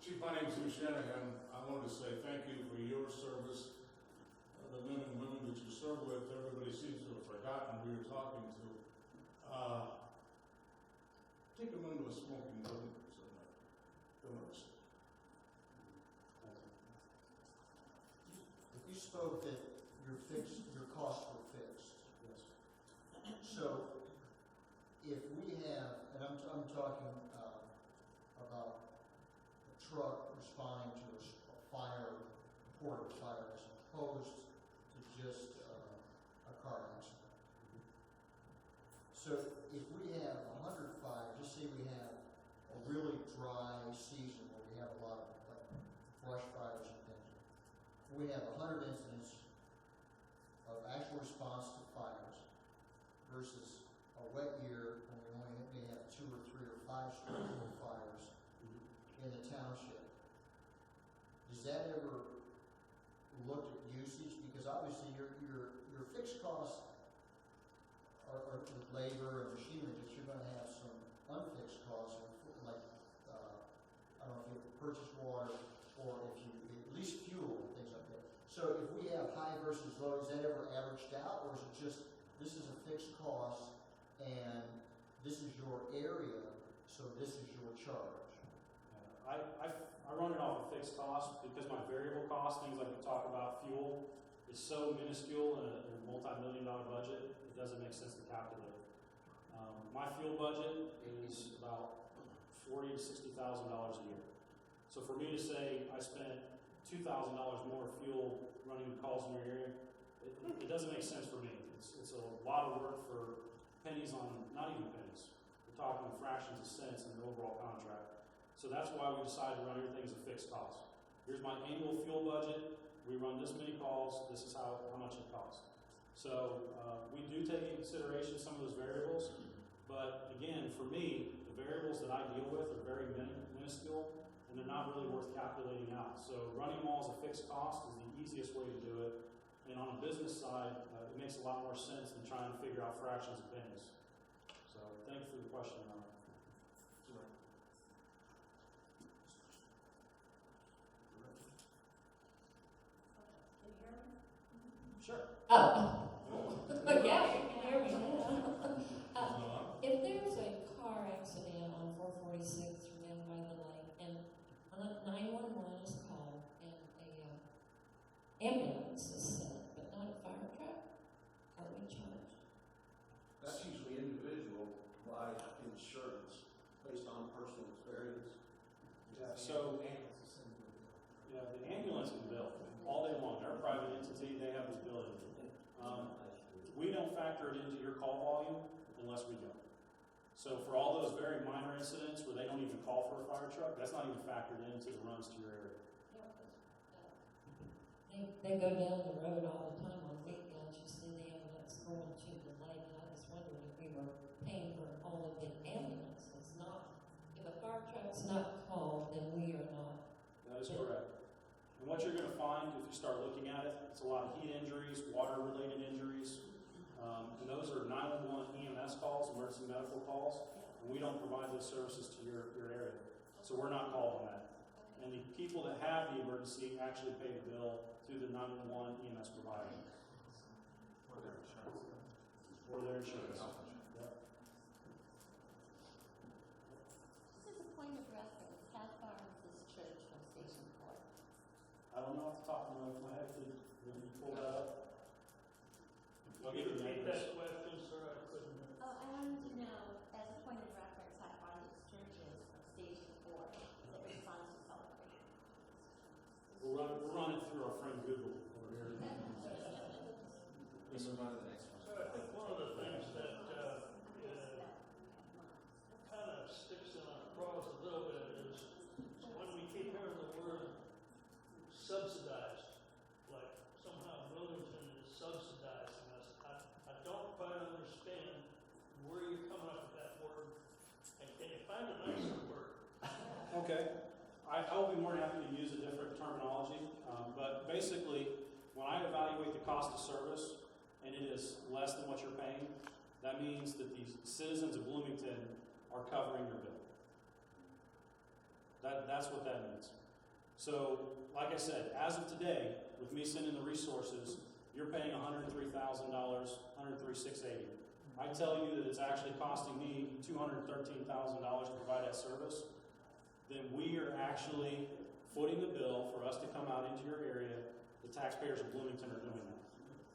Chief, my name is Hugh Shanahan. I wanted to say thank you for your service. The men and women that you serve with, everybody seems to have forgotten who you're talking to. Take them into a smoking room somewhere. Don't notice. You spoke that your costs were fixed. Yes. So, if we have, and I'm talking about a truck responding to a fire, reported fire, as opposed to just a car accident. So, if we have 100 fires, just say we have a really dry season where we have a lot of like brush fires and things. If we have 100 incidents of actual response to fires versus a wet year when we only may have 2 or 3 or 5 structural fires in the township. Does that ever look at usage? Because obviously your fixed costs are with labor and machinery, but you're going to have some unfixed costs, like I don't know if you purchase water or if you at least fuel and things like that. So if we have high versus low, is that ever averaged out, or is it just this is a fixed cost and this is your area, so this is your charge? I run it off of fixed costs because my variable costs, things like we talk about fuel, is so minuscule in a multi-million-dollar budget, it doesn't make sense to calculate. My fuel budget is about $40,000 to $60,000 a year. So for me to say I spent $2,000 more fuel running the calls in your area, it doesn't make sense for me. It's a lot of work for pennies on, not even pennies. We're talking fractions of cents in the overall contract. So that's why we decided to run everything as a fixed cost. Here's my annual fuel budget. We run this many calls. This is how much it costs. So we do take into consideration some of those variables. But again, for me, the variables that I deal with are very minuscule, and they're not really worth calculating out. So running them all as a fixed cost is the easiest way to do it. And on a business side, it makes a lot more sense than trying to figure out fractions of pennies. So thank you for the question, Ron. Sure. Oh. Yeah, you can hear me. If there's a car accident on 446 or down by the lake, and 911 is called, and a ambulance is sent, but not a fire truck, are we charged? That's usually individual by insurance, based on personal experience. So, yeah, the ambulance can bill all day long. They're a private entity, they have the ability. We don't factor it into your call volume unless we don't. So for all those very minor incidents where they don't even call for a fire truck, that's not even factored into the runs to your area. They go down the road all the time on weekends. You see the ambulance going to the lake, and I was wondering if we were paying for is correct. And what you're gonna find if you start looking at it, it's a lot of heat injuries, water-related injuries, and those are 911 EMS calls, emergency medical calls, and we don't provide those services to your area. So we're not called on that. And the people that have the emergency actually pay the bill through the 911 EMS provider. Or their insurance. Or their insurance. Yep. This is a point of reference. How far is this church from Station 4? I don't know off the top of my head. Did you pull that up? I'll give you the Repeat numbers. that question, sir, I couldn't. Oh, I wanted to know, as a point of reference, how far this church is from Station 4 that responds to Salt Creek. We'll run it through our friend Google over here. Let's move on to the next one. So I think one of the things that kind of sticks in our craws a little bit is when we keep hearing the word subsidized, like somehow Bloomington is subsidizing us. I don't quite understand where you're coming up with that word, and can you find a nicer word? Okay. I'll be more than happy to use a different terminology, but basically, when I evaluate the cost of service, and it is less than what you're paying, that means that the citizens of Bloomington are covering your bill. That's what that means. So, like I said, as of today, with me sending the resources, you're paying $103,000, $103,680. I tell you that it's actually costing me $213,000 to provide that service, then we are actually footing the bill for us to come out into your area. The taxpayers of Bloomington are doing that.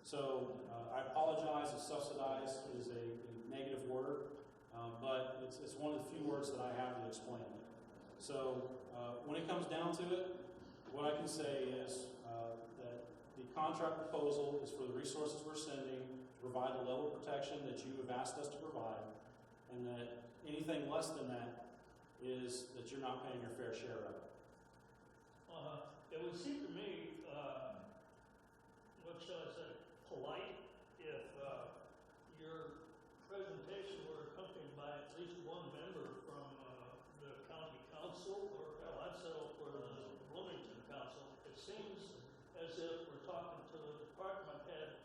So I apologize if subsidized is a negative word, but it's one of the few words that I have to explain it. So when it comes down to it, what I can say is that the contract proposal is for the resources we're sending to provide the level of protection that you have asked us to provide, and that anything less than that is that you're not paying your fair share of it. It would seem to me, what shall I say, polite if your presentation were accompanied by at least one member from the county council, or hell, I'd settle for the Bloomington council. It seems as if we're talking to a department head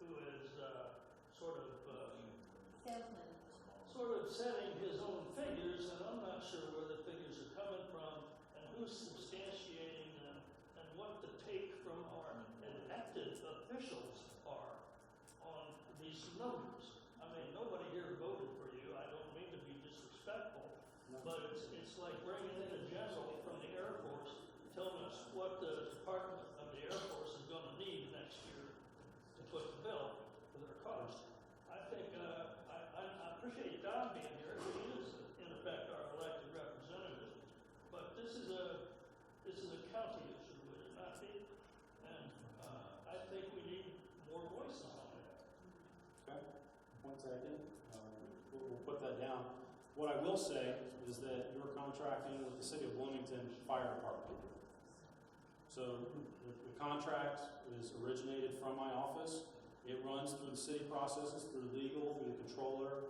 who is sort of setting his own figures, and I'm not sure where the figures are coming from and who's substantiating them and what the take from our elected officials are on these numbers. I mean, nobody here voted for you. I don't mean to be disrespectful, but it's like bringing in a general from the Air Force telling us what the Department of the Air Force is going to need next year to put the bill for their cost. I think I appreciate Don being here. He is, in effect, our elected representative. But this is a county issue, would it not be? And I think we need more voices on it. Okay, one second. We'll put that down. What I will say is that you're contracting with the City of Bloomington Fire Department. So the contract is originated from my office. It runs through the city processes, through legal, through the controller.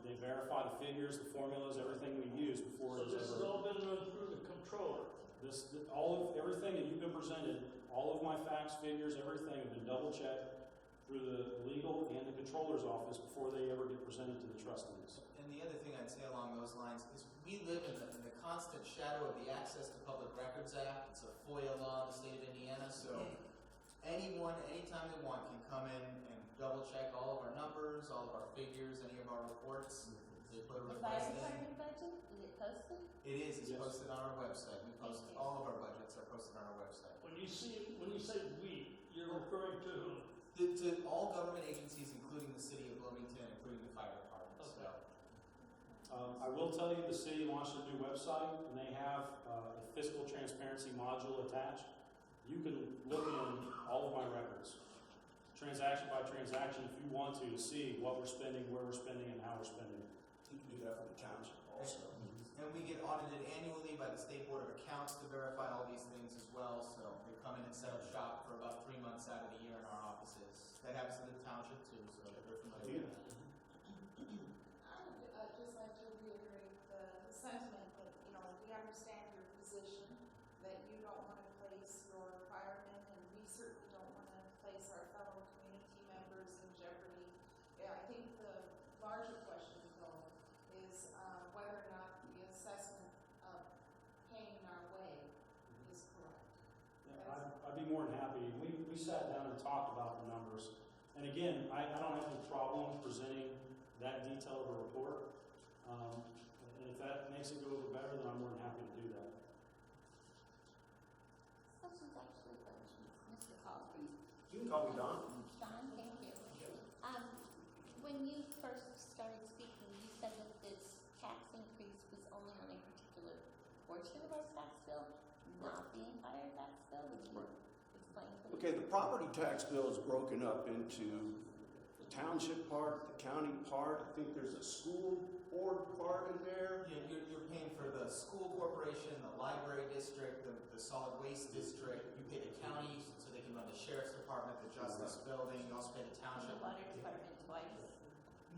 They verify the figures, the formulas, everything we use before So this has all been run through the controller. Everything that you've been presented, all of my facts, figures, everything have been double checked through the legal and the controller's office before they ever get presented to the trustees. And the other thing I'd say along those lines is we live in the constant shadow of the Access to Public Records Act. It's a FOIA law in the state of Indiana, so anyone, anytime they want, can come in and double check all of our numbers, all of our figures, any of our reports. They put a The fire request in. department budget, is it posted? It is. It's Yes. posted on our website. We post all of our budgets are posted on our website. When you say we, you're referring to whom? To all government agencies, including the city of Bloomington, including the fire department. Okay. So. I will tell you the city launched a new website and they have a fiscal transparency module attached. You can look in all of my records, transaction by transaction, if you want to see what we're spending, where we're spending, and how we're spending. You can do that for the township also. And we get audited annually by the State Board of Accounts to verify all these things as well. So they come in and set up shop for about 3 months out of the year in our offices. That happens in the township too, so they're familiar with that. I would just like to reiterate the sentiment that, we understand your position, that you sat down and talked about the numbers. And again, I don't have any problem presenting that detail of a report. And if that makes it go over better, then I'm more than happy to do that. Questions actually for Mr. Cosby. You can call me Don. Don, thank you. When you first started speaking, you said that this tax increase was only on a particular portion of our tax bill, not the entire tax bill. Would you explain to me? Okay, the property tax bill is broken up into the township part, the county part. I think there's a school board part in there. You're paying for the school corporation, the library district, the solid waste district. You pay the county so they can run the sheriff's department, the justice building. You also pay the The township. water department twice.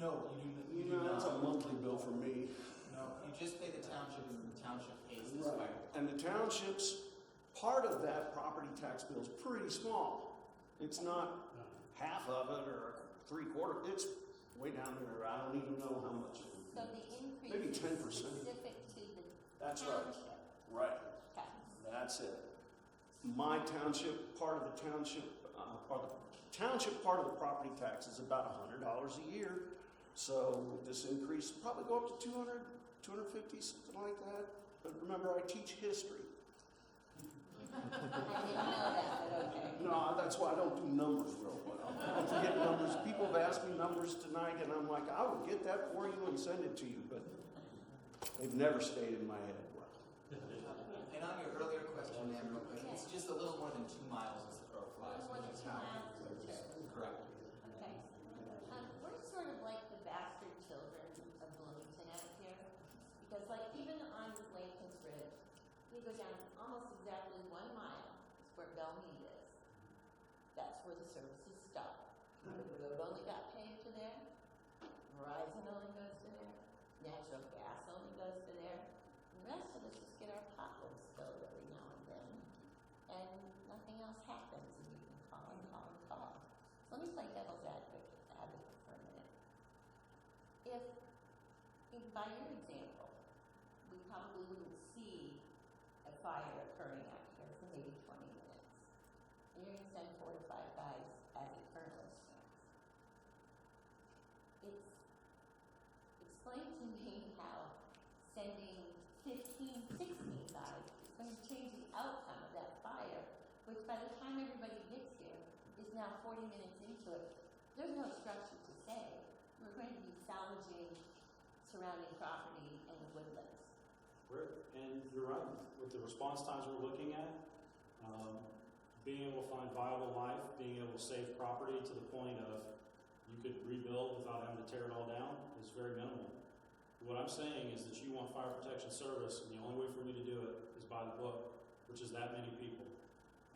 No, you do. You know, that's a monthly bill for me. No, you just pay the township, and the township pays this Right. fire. And the township's part of that property tax bill is pretty small. It's not half of it or 3/4. It's way down there. I don't even know how much. So the increase Maybe is 10%. specific to the That's right. township Right. tax. That's it. My township, part of the township, or the township part of the property tax is about $100 a year. So with this increase, probably go up to 200, 250, something like that. But remember, I teach history. I didn't know that, but okay. No, that's why I don't do numbers real well. I forget numbers. People have asked me numbers tonight, and I'm like, I will get that for you and send it to you, but they've never stayed in my head well. And on your earlier question, ma'am, real quick, it's just a little more than 2 miles as the crow flies. More than 2 miles to the church. Correct. Okay. We're sort of like the bastard children of Bloomington out here. Because like even on Lincoln's Ridge, you go down almost exactly 1 mile is where Belmead is. That's where the services stop. The road only got paved to there. Verizon only goes to there. Natural gas only goes to there. The rest of us just get our potholes filled every now and then. And nothing else happens. And you can call and call and call. So let me play devil's advocate for a minute. If by your example, we probably wouldn't see a fire occurring out here for maybe 20 minutes. And you're going to send 4 to 5 guys as it currently stands. Explain to me how sending 15, 16 guys is going to change the outcome of that fire, which by the time everybody gets here is now 40 minutes into it. There's no structure to save. We're going to be salvaging surrounding property and the woodlands. And you're right, with the response times we're looking at, being able to find viable life, being able to save property to the point of you could rebuild without having to tear it all down is very minimal. What I'm saying is that you want fire protection service, and the only way for me to do it is by the book, which is that many people.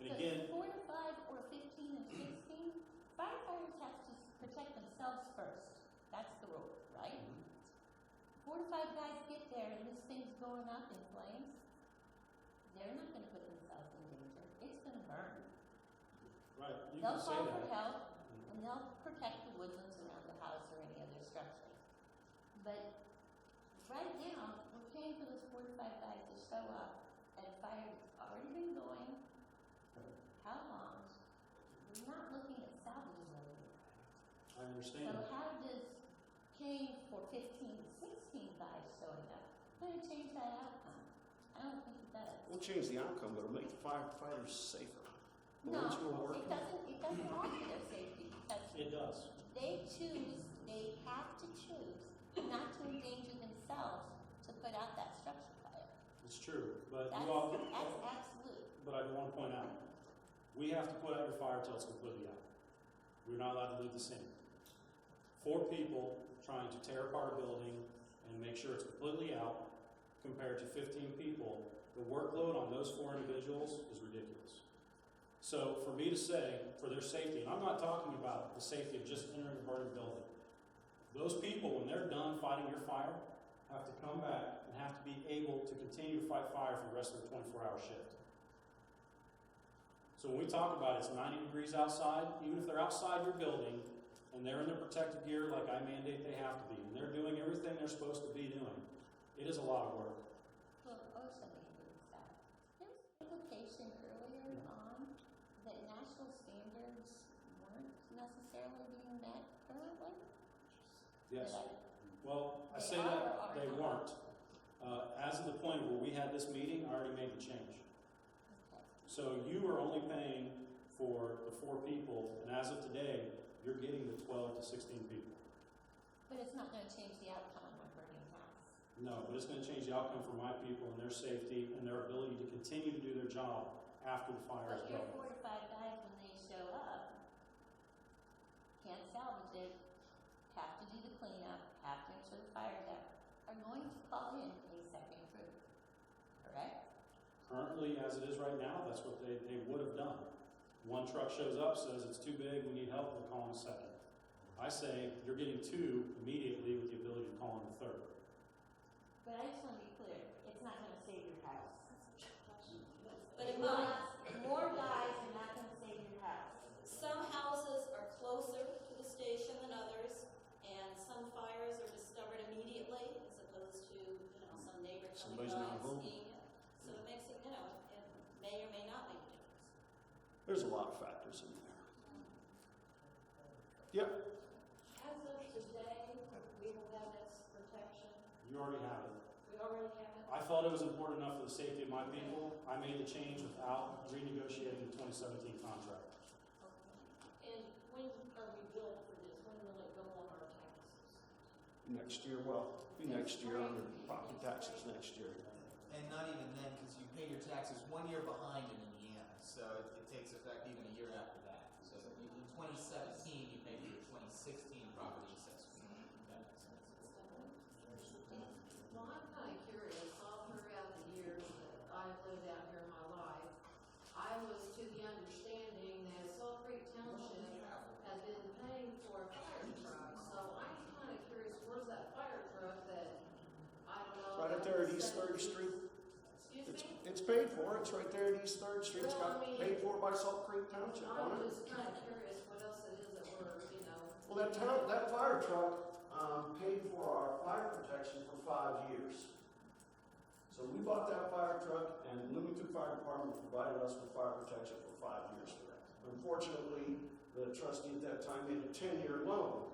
And So again, 4 to 5 or 15 and 16, firefighters have to protect themselves first. That's the rule, right? 4 to 5 guys get there and this thing's going up in flames. They're not going to put themselves in danger. It's going to burn. right, you They'll can say call for that. help and they'll protect the woodlands around the house or any other structure. But right now, we're paying for those 4 to 5 guys to show up at a fire that's already been going. How long? We're not looking at salvaging them. I understand. So how does paying for 15 to 16 guys showing up going to change that outcome? I don't think it does. We'll change the outcome, but it'll make the firefighters safer. The No, ones who are working. it doesn't offer their safety because It does. they have to choose not to endanger themselves to put out that structure fire. It's true, but That's, you all, that's absolute. but I want to point out, we have to put out your fire till it's completely out. We're not allowed to leave the scene. 4 people trying to tear apart a building and make sure it's completely out compared to 15 people, the workload on those 4 individuals is ridiculous. So for me to say, for their safety, and I'm not talking about the safety of just entering a burning building. Those people, when they're done fighting your fire, have to come back and have to be able to continue to fight fire for the rest of the 24-hour shift. So when we talk about it's 90 degrees outside, even if they're outside your building and they're in their protective gear like I mandate they have to be, and they're doing everything they're supposed to be doing, it is a lot of work. Well, OSHA mandates that. There was an application earlier on that national standards necessarily being met currently? Yes. Did I- Well, I They say are that or are they not? weren't. As of the point where we had this meeting, I already made the change. Okay. So you are only paying for the 4 people, and as of today, you're getting the 12 to 16 people. But it's not gonna change the outcome of my burning house. No, but it's gonna change the outcome for my people and their safety and their ability to continue to do their job after the fire is But your going. 4 to 5 guys, when they show up, can't salvage it, have to do the cleanup, have to ensure the fire's out, are going to call in a second crew, correct? Currently, as it is right now, that's what they would have done. One truck shows up, says it's too big, we need help, they'll call in a second. I say you're getting 2 immediately with the ability to call in a third. But I just wanna be clear, it's not gonna save your house. But it might. More guys are not gonna save your house. Some houses are closer to the station than others, and some fires are discovered immediately as opposed to, some neighbor coming Somebody's by not and home. seeing it. So it makes it, it may or may not make a difference. There's a lot of factors in there. Yep. As of today, we will have this protection. You already have it. We already have it. I felt it was important enough for the safety of my people. I made the change without renegotiating the 2017 contract. And when are we billed for this? When will it go on our taxes? Next year, well, be next year, under property taxes next year. And not even then, because you pay your taxes 1 year behind in Indiana, so it takes effect even a year after that. So in 2017, you pay for your 2016 property assessment. That makes sense. Well, I'm kind of curious, all throughout the years that I've lived out here in my life, I was to the understanding that Salt Creek Township had been paying for a fire truck. So I'm kind of curious, where's that fire truck that, I don't know. Right up there at East 30th Street. Excuse me? It's paid for, it's right there at East 3rd Street, it's Well, got I mean- paid for by Salt Creek Township on I'm it. just kind of curious what else it is that we're, Well, that fire truck, paid for our fire protection for 5 years. So we bought that fire truck, and Bloomington Fire Department provided us with fire protection for 5 years for that. Unfortunately, the trustee at that time made a 10-year loan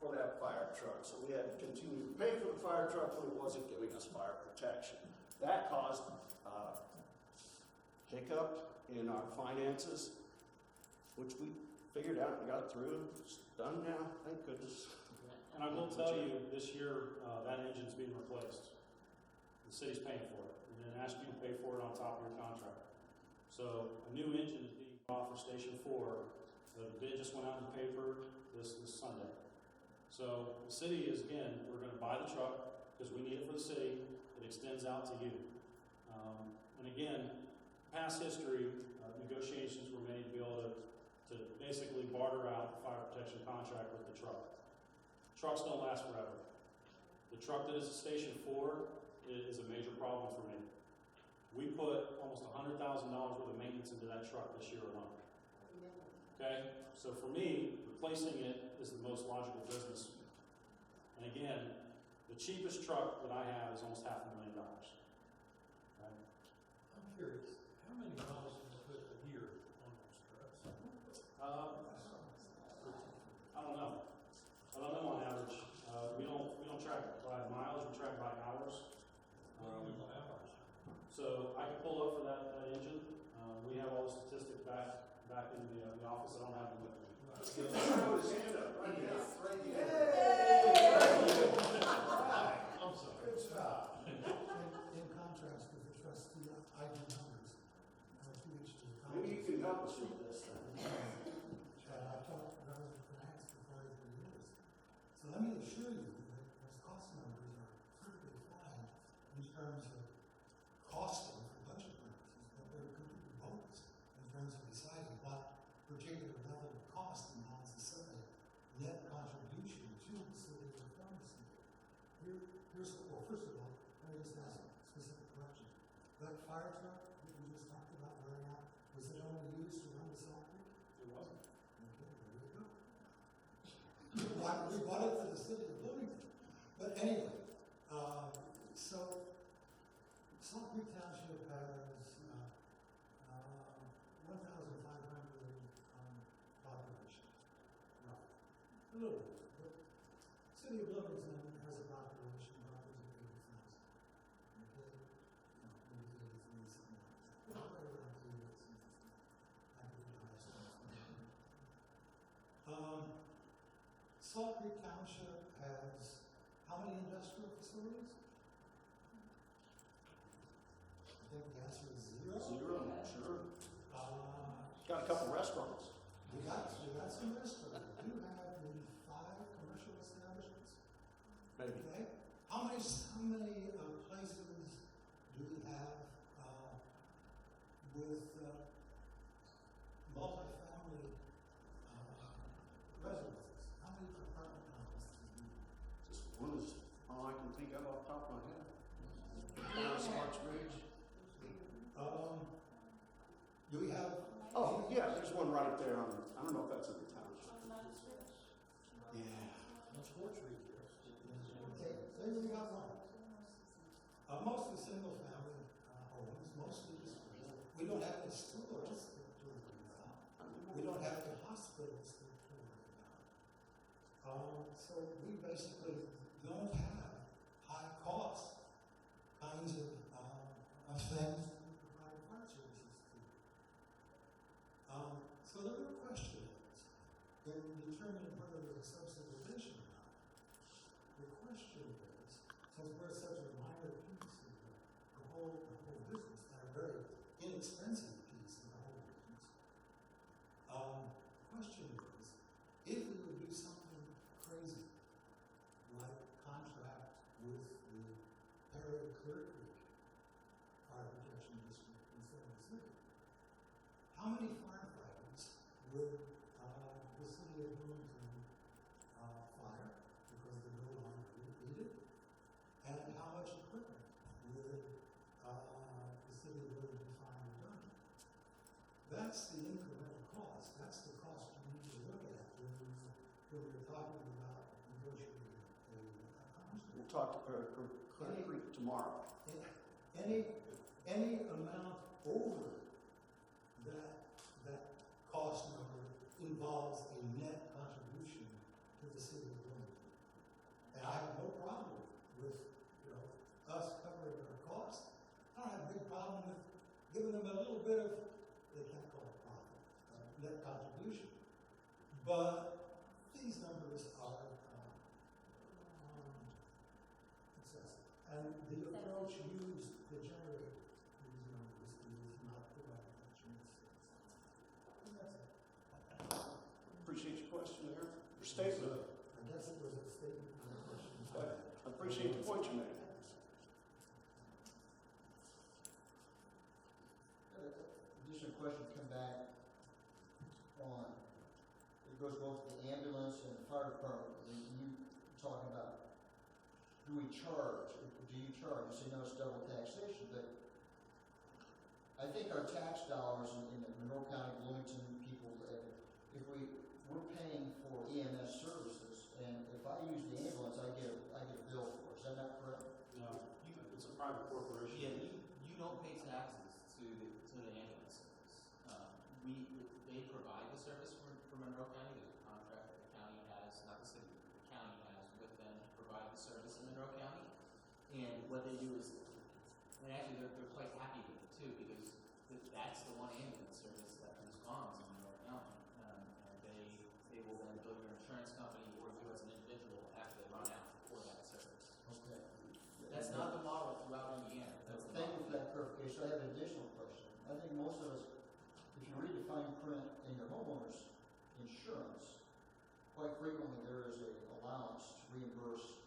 for that fire truck, so we had to continue to pay for the fire truck when it wasn't giving us fire protection. That caused hiccup in our finances, which we figured out and got through. It's done now, thank goodness. And I will tell you, this year, that engine's being replaced. The city's paying for it, and then ask you to pay for it on top of your contract. So a new engine is being bought for Station 4. The bid just went out in the paper this Sunday. So the city is, again, we're gonna buy the truck because we need it for the city. It extends out to you. And again, past history, negotiations were made to be able to basically barter out the fire protection contract with the truck. Trucks don't last forever. The truck that is at Station 4 is a major problem for me. We put almost $100,000 worth of maintenance into that truck this year alone. Okay? So for me, replacing it is the most logical business. And again, the cheapest truck that I have is almost $500,000. Okay? I'm curious, how many miles can you put a year on those trucks? I don't know. I don't know on average. We don't track by miles, we track by hours. Hours. So I can pull up for that engine. We have all the statistics back in the office. I don't have them with me. Throw his hand up right now. I'm sorry. Good job. In contrast to the trustee ID numbers, Maybe you can help us with this then. I've taught government finance for 43 years. So let me assure you that those cost numbers are perfectly fine in terms of costing for budget purposes, but they're completely bogus in terms of deciding what particular level of cost amounts to say net contribution to the city or from the city. Well, first of all, let me just ask a specific question. That fire truck that you just talked about wearing out, was it only used to run the Salt Creek? It wasn't. Okay, there you go. We bought it for the city of Bloomington. But anyway, so Salt Creek Township has 1,500 population. little bit, but City of Livingston has a population of upwards of 80,000. Okay? No, maybe 83, something like that. Right around 80, I think the highest one. Salt Creek Township has how many industrial facilities? I think the answer is 0. 0, sure. Got a couple restaurants. We got some restaurants. We do have maybe 5 commercial establishments. Maybe. Okay. How many places do we have with multifamily residences? How many apartment complexes do we have? Just one is all I can think of off the top of my head. Sparks Ridge. Do we have? Oh, yeah, there's one right there on, I don't know if that's in the township. Yeah. That's Orchard. Okay, so we got one. Mostly single family homes, mostly just, we don't have any schools to worry about. We don't have any hospitals to worry about. So we basically don't have high cost kinds of things that we provide fire services to. So the real question is, in determining whether there's a subsidization or not, the question is, since we're such a minor piece of the whole business, and a very inexpensive piece of the whole business, the question is, if we would do something crazy, like contract with the Perry Clear Creek Fire Protection District in Salem City, how many firefighters would the city of Bloomington fire because they're no longer needed? And how much equipment would the city of Bloomington find redundant? That's the incremental cost. That's the cost you need to look at when you're talking about negotiating a contract. We'll talk to Clear Creek tomorrow. Any amount over that cost number involves a net contribution to the city of Bloomington. And I have no problem with, us covering our costs. I don't have a big problem with giving them a little bit of, they can't call it profit, net contribution. But these numbers are excessive. And the approach used to generate these numbers is not the right approach in this case. And that's it. Appreciate your question there, your statement. I guess it was a statement and a question. I appreciate the point you made. Additional question come back on, it goes both to the ambulance and the fire department. You talking about, do you charge? You say no, it's double taxation, but I think our tax dollars in the Monroe County, Bloomington people, if we're paying for EMS services, and if I use the ambulance, I get a bill for it. Is that not correct? No, it's a private corporation. Yeah, you don't pay taxes to the ambulance service. They provide the service for Monroe County. There's a contract that the county has, not the city, the county has with them to provide the service in Monroe County. And what they do is, and actually they're quite happy with it too, because that's the one ambulance service that responds in Monroe County. And they will then bill your insurance company or you as an individual after they run out for that service. Okay. That's not the model throughout Indiana. Thank you for that clarification. I have an additional question. I think most of us, if you read the fine print in your homeowner's insurance, quite frequently there is an allowance to reimburse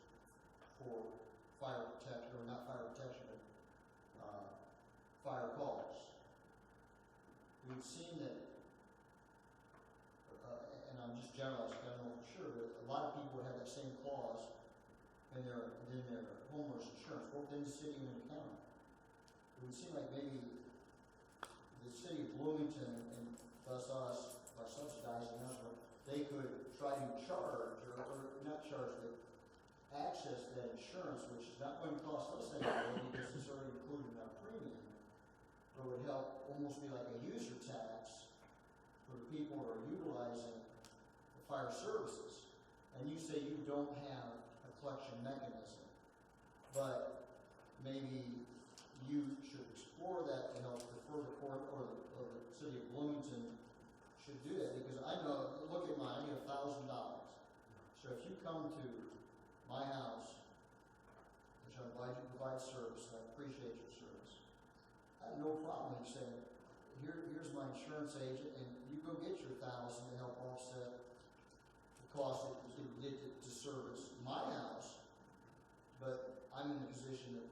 for fire protection, or not fire protection, but fire calls. We've seen that, and I'm just generalizing, I don't know for sure, but a lot of people would have that same clause in their homeowner's insurance, both in the city and in the county. It would seem like maybe the city of Bloomington, and thus us, by subsidizing us, they could try to charge, or not charge, but access to that insurance, which is not going to cost us anything because it's already included in our premium, but would help almost be like a user tax for the people who are utilizing the fire services. you say you don't have a collection mechanism, but maybe you should explore that to help the further court or the city of Bloomington should do that, because I know, look at mine, I need $1,000. So if you come to my house, which I'm glad you provide service, and I appreciate your service, I have no problem with you saying, here's my insurance agent, and you go get your $1,000 to help offset the cost that you get to service my house. But I'm in a position that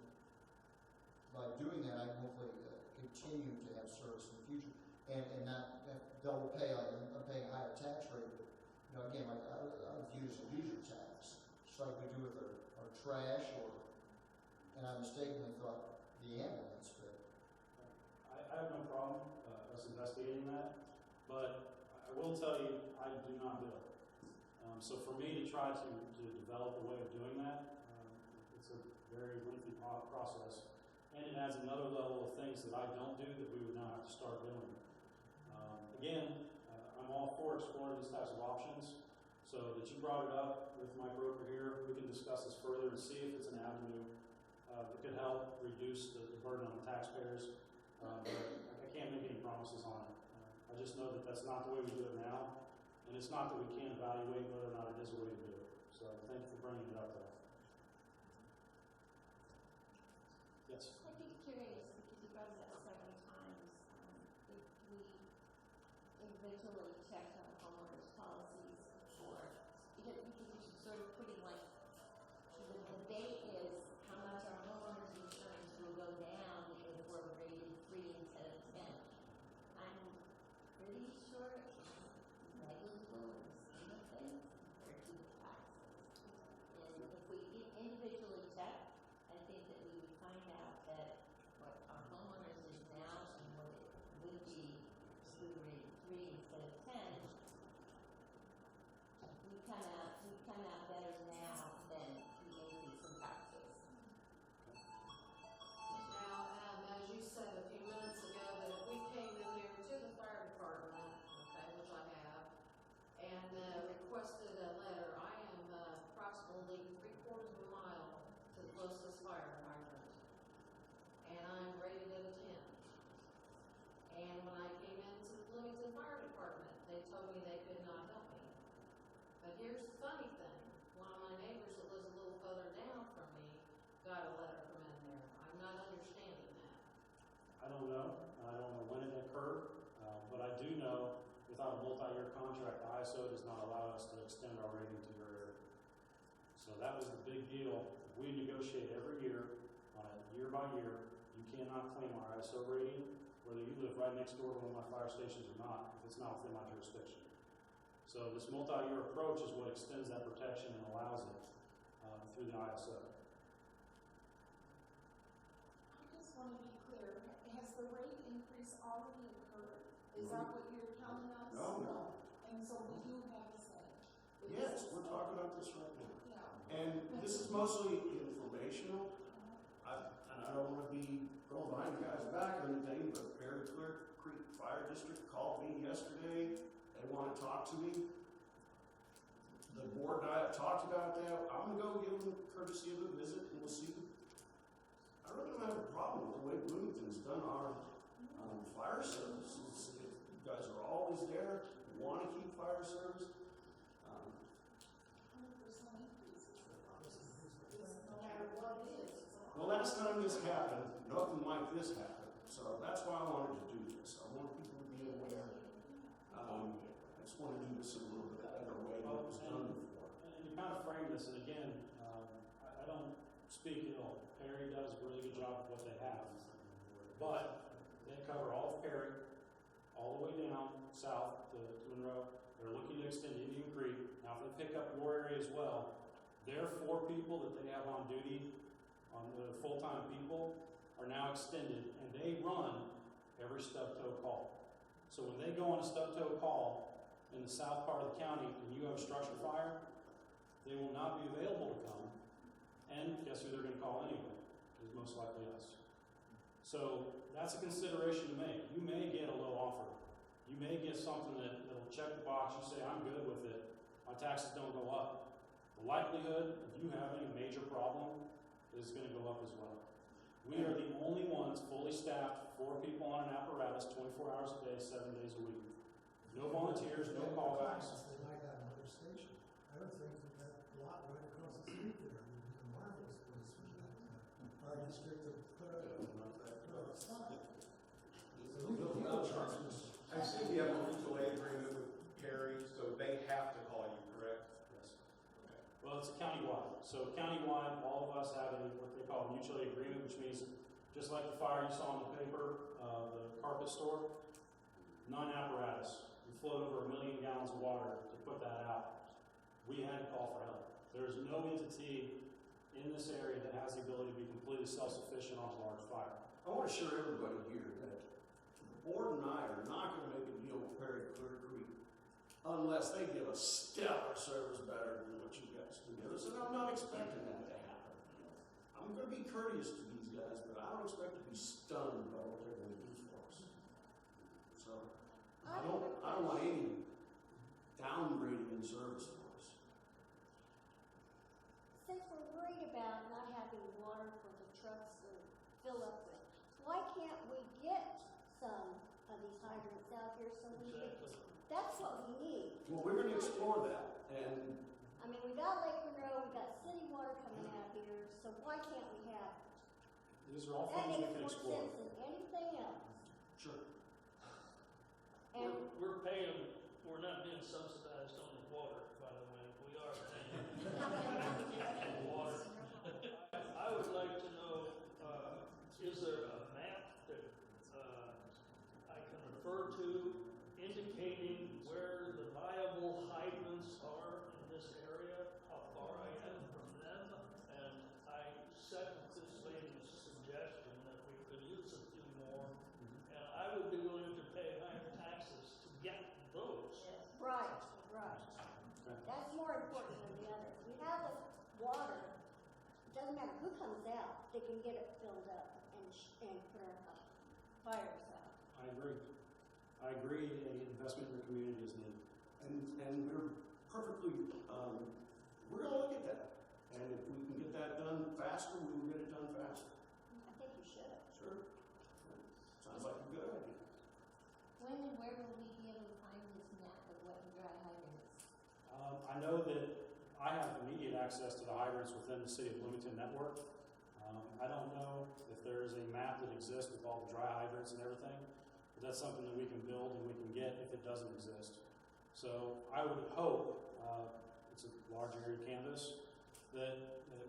by doing that, I can hopefully continue to have service in the future, and not double pay on paying a higher tax rate. But, you know, again, like I would view it as a leisure tax, just like we do with our trash, and I mistakenly thought the ambulance. But I have no problem us investigating that, but I will tell you, I do not do it. So for me to try to develop a way of doing that, it's a very lengthy process, and it adds another level of things that I don't do that we would now have to start doing. Again, I'm all for exploring these types of options, so that you brought it up with my broker here, we can discuss this further and see if it's an avenue that could help reduce the burden on the taxpayers. But I can't make any promises on it. I just know that that's not the way we do it now, and it's not that we can't evaluate whether or not it is a way to do it. So thank you for bringing it up there. Yes? I'd be curious, because you brought it up several times, if we individually check on homeowners' policies because you're sort of putting like, the debate is how much our homeowners insurance will go down if we're rated 3 instead of 10. I'm pretty sure it's negligible in the scheme of things compared to the taxes. And if we individually check, I think that we would find out that what our homeowners is now and what it would be if we were rated 3 instead of 10, we come out better now than the increase in taxes. Now, as you said a few minutes ago, that if we came in here to the fire department, okay, which I have, and requested a letter, I am approximately 3/4 of a mile to the closest fire hydrant, and I'm rated at a 10. And when I came into the Bloomington Fire Department, they told me they could not help me. But here's the funny thing, one of my neighbors that lives a little further down from me got a letter from in there. I'm not understanding that. I don't know. I don't know when it occurred, but I do know without a multi-year contract, the ISO does not allow us to extend our rating to your area. So that was the big deal. We negotiate every year on a year by year. You cannot claim our ISO rating, whether you live right next door to one of my fire stations or not, if it's not within my jurisdiction. So this multi-year approach is what extends that protection and allows it through the ISO. I just want to be clear, has the rate increase already occurred? Is that what you're telling us? No. And so we do have a say? Yes, we're talking about this right now. Yeah. And this is mostly informational. And I don't want to be going behind you guys' back or anything, but Perry Creek Fire District called me yesterday. They want to talk to me. The board and I have talked about that. I'm going to go give them the courtesy of a visit, and we'll see. I really don't have a problem with the way Bloomington's done our fire services. You guys are always there, want to keep fire service. 100% increase. No matter what it is. Well, last time this happened, nothing like this happened. So that's why I wanted to do this. I want people to be aware. I just want to do this in a little bit better way than it was done before. And you kind of frame this, and again, I don't speak ill. Perry does a really good job of what they have. But they cover all of Perry, all the way down south to Monroe. They're looking to extend Indian Creek. Now, if they pick up your area as well, their 4 people that they have on duty, on the full-time people, are now extended, and they run every stub-toe call. So when they go on a stub-toe call in the south part of the county and you have a structure fire, they will not be available to come. And guess who they're going to call anyway? Is most likely us. So that's a consideration to make. You may get a low offer. You may get something that'll check the box. You say, I'm good with it. My taxes don't go up. the likelihood of you having a major problem is gonna go up as well. We are the only ones fully staffed, 4 people on an apparatus, 24 hours a day, 7 days a week. No volunteers, no callbacks. They might have another station. I would think that lot right across the street there would be a marvelous place for that, our district to put a stop. I see we have a mutual aid agreement with Perry, so they have to call you, correct? Yes. Well, it's countywide. So countywide, all of us have what they call a mutual aid agreement, which means just like the fire you saw in the paper, the carpet store, non-apparatus. We float over 1 million gallons of water to put that out. We had to call for help. There's no entity in this area that has the ability to be completely self-sufficient on a large fire. I want to assure everybody here that the board and I are not going to make a deal with Perry Clear Creek unless they give us stellar service better than what you guys can give us, and I'm not expecting that to happen. I'm going to be courteous to these guys, but I don't expect to be stunned by what they're going to do for us. So, I don't want any downgrading in service for us. Since we're worried about not having water for the trucks to fill up with, why can't we get some of these hydrants out here so we can, that's what we need. Well, we're going to explore that, and I mean, we got Lake Monroe, we got city water coming out here, so why can't we have it? These are all That things we makes can more explore. sense than anything else. sure. And We're paying, we're not being subsidized on the water, by the way, we are paying on the water. I would like to know, is there a map that, I can refer to indicating where the viable hydrants are in this area, how far I am from them? And I second this lady's suggestion that we could use a few more, and I would be willing to pay higher taxes to get those. right, right. That's more important than the others. We have the water, it doesn't matter who comes out, they can get it filled up and put our fires out. I agree. I agree, an investment in the community is needed. And we're perfectly, we're going to look at that. And if we can get that done faster, we will get it done faster. I think you should. Sure. Sounds like a good idea. When and where will we be able to find this map of what the dry hydrants? I know that I have immediate access to the hydrants within the City of Bloomington network. I don't know if there is a map that exists with all the dry hydrants and everything, but that's something that we can build and we can get if it doesn't exist. So I would hope, it's a large area canvas, that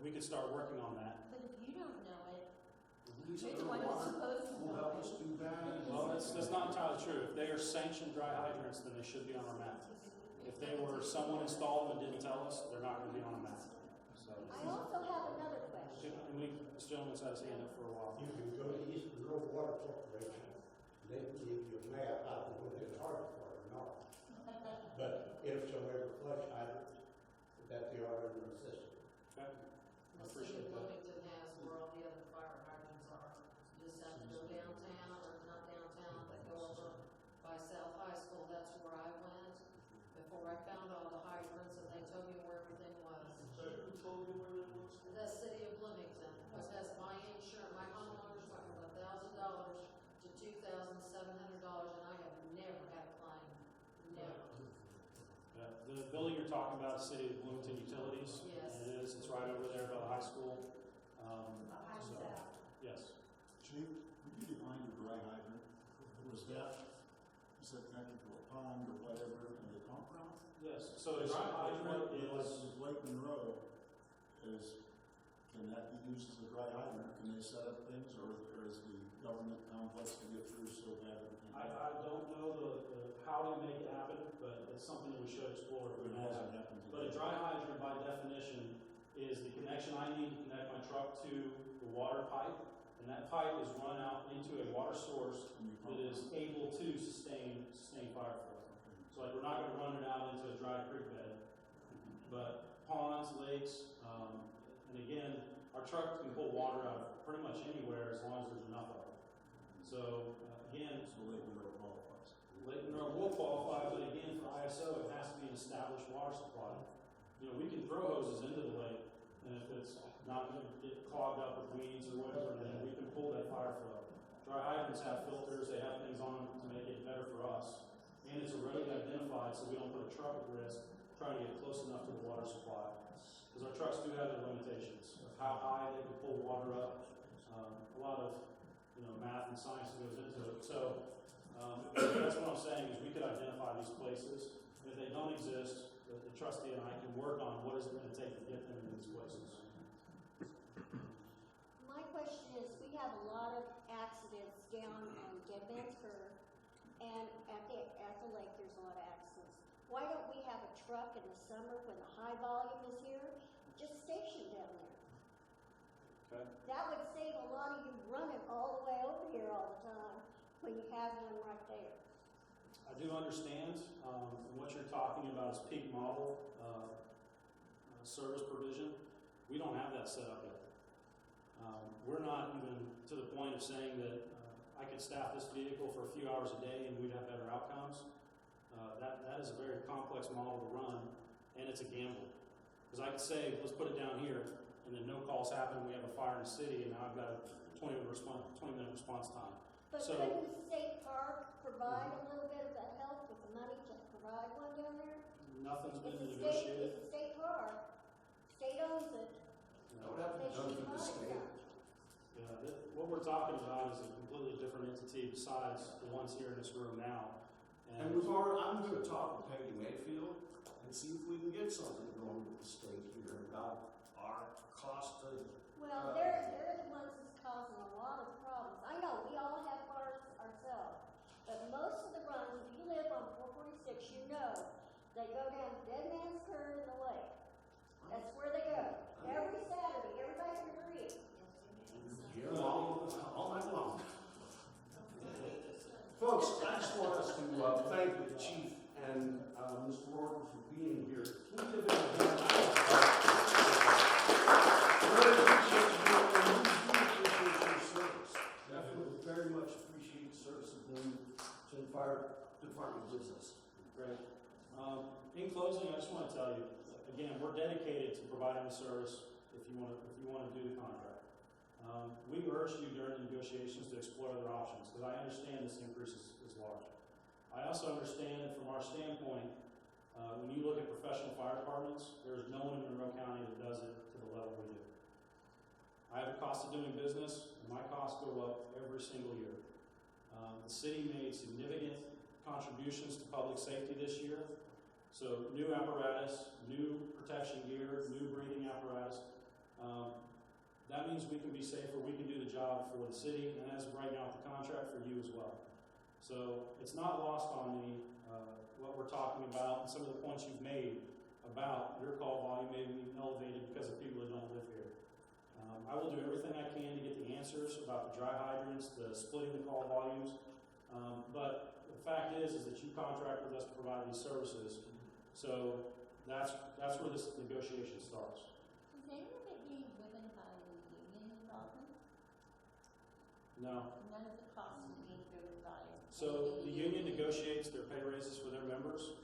we could start working on that. But if you don't know it, These which other one is water supposed to will know help it? us do that. Well, that's not entirely true. If they are sanctioned dry hydrants, then they should be on our map. If they were someone installed and didn't tell us, they're not going to be on a map. So, I also have another question. this gentleman's had his hand up for a while. You can go to East Monroe Water Corporation, they can give you a map, I don't know whether it's hard for it or not. But if someone flush hydrant, that they are in the system. Okay. I The city appreciate of that. Bloomington has where all the other fire hydrants are. You just have to go downtown, or not downtown, but go over by South High School, that's where I went. Before I found all the hydrants, and they told me where everything was. So who told you where that was? The city of Bloomington, because my insurance, my homeowner's went from $1,000 to $2,700, and I have never had a claim, never. The building you're talking about is City of Bloomington Utilities. Yes. And it is. It's right over there by the high school. Behind So, that. yes. Chief, would you define a dry hydrant? Was that, you said connected to a pond or whatever in the compound? Yes. So a dry hydrant is. Lake Monroe is, can that be used as a dry hydrant? Can they set up things, or is the government complex to get through so bad that we can't? I don't know how to make it happen, but it's something that we should explore if we It can. hasn't happened to But a dry hydrant, by definition, is the connection I need to connect my truck to the water pipe, and that pipe is run out into a water source that is able to sustain fire flow. So like we're not going to run it out into a dry creek bed, but ponds, lakes, and again, our truck can pull water out of pretty much anywhere as long as there's enough of it. So again, So Lake Monroe qualifies. Lake Monroe will qualify, but again, for ISO, it has to be an established water supply. you know, we can throw hoses into the lake, and if it's not going to get clogged up with weeds or whatever, then we can pull that fire flow. Dry hydrants have filters, they have things on them to make it better for us. And it's already identified, so we don't put a truck at risk trying to get close enough to the water supply. Because our trucks do have their limitations of how high they can pull water up. A lot of, you know, math and science goes into it. So that's what I'm saying is we could identify these places. If they don't exist, the trustee and I can work on what is it going to take to get them into these places. My question is, we have a lot of accidents down on Dead Man's Curve, and at the lake there's a lot of accidents. Why don't we have a truck in the summer when the high volume is here, just stationed down there? Okay. That would save a lot of you running all the way over here all the time when you have one right there. I do understand what you're talking about is peak model service provision. We don't have that set up yet. We're not even to the point of saying that I could staff this vehicle for a few hours a day and we'd have better outcomes. That is a very complex model to run, and it's a gamble. Because I could say, let's put it down here, and then no calls happen, we have a fire in the city, and now I've got a 20-minute response time. But So, couldn't the state park provide a little bit of that help with the money to provide one down there? nothing's been It's negotiated. a state park. State owns it. That would have to be done through the state. Yeah, what we're talking about is a completely different entity besides the ones here in this room now. And I'm going to talk with Peggy Mayfield and see if we can get something going with the state here about our cost of. Well, they're the ones that's causing a lot of problems. I know, we all have cars ourselves, but most of the runs, if you live on 446, you know, they go down Dead Man's Curve in the lake. That's where they go. Every Saturday, everybody can agree. Yeah, all night long. Folks, I just want us to thank the chief and Mr. Morgan for being here. Can we give them a hand? Very appreciate you being here. We do appreciate your service. Definitely very much appreciate the service of the fire department business. Great. In closing, I just want to tell you, again, we're dedicated to providing the service if you want to do the contract. We urged you during the negotiations to explore other options because I understand this increase is large. I also understand from our standpoint, when you look at professional fire departments, there is no one in Monroe County that does it to the level we do. I have a cost of doing business, and my costs go up every single year. The city made significant contributions to public safety this year. So new apparatus, new protection gear, new breathing apparatus. That means we can be safer, we can do the job for the city, and as of right now, the contract for you as well. So it's not lost on me what we're talking about and some of the points you've made about your call volume may be elevated because of people that don't live here. I will do everything I can to get the answers about the dry hydrants, the splitting the call volumes, but the fact is that you contract with us to provide these services. So that's where this negotiation starts. Is any of it being driven by the union involvement? No. None of the costs are being driven by. So the union negotiates their pay raises for their members.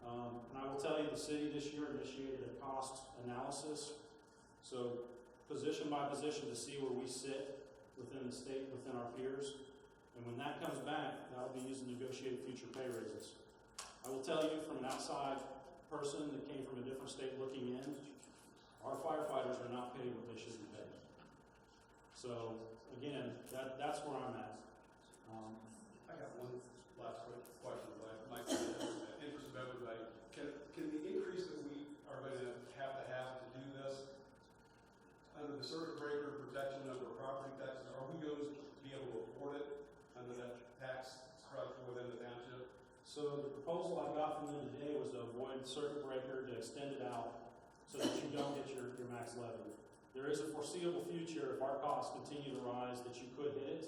And I will tell you, the city this year initiated a cost analysis. So position by position to see where we sit within the state, within our peers. And when that comes back, that will be used to negotiate future pay raises. I will tell you from an outside person that came from a different state looking in, our firefighters are not paid what they should be paid. So again, that's where I'm at. I got one last quick question, but my interest of everybody. Can the increase that we are going to have to do this under the circuit breaker protection under property taxes, are we going to be able to afford it under that tax structure within the township? So the proposal I got from them today was to avoid circuit breaker, to extend it out so that you don't get your max levy. There is a foreseeable future if our costs continue to rise that you could hit it,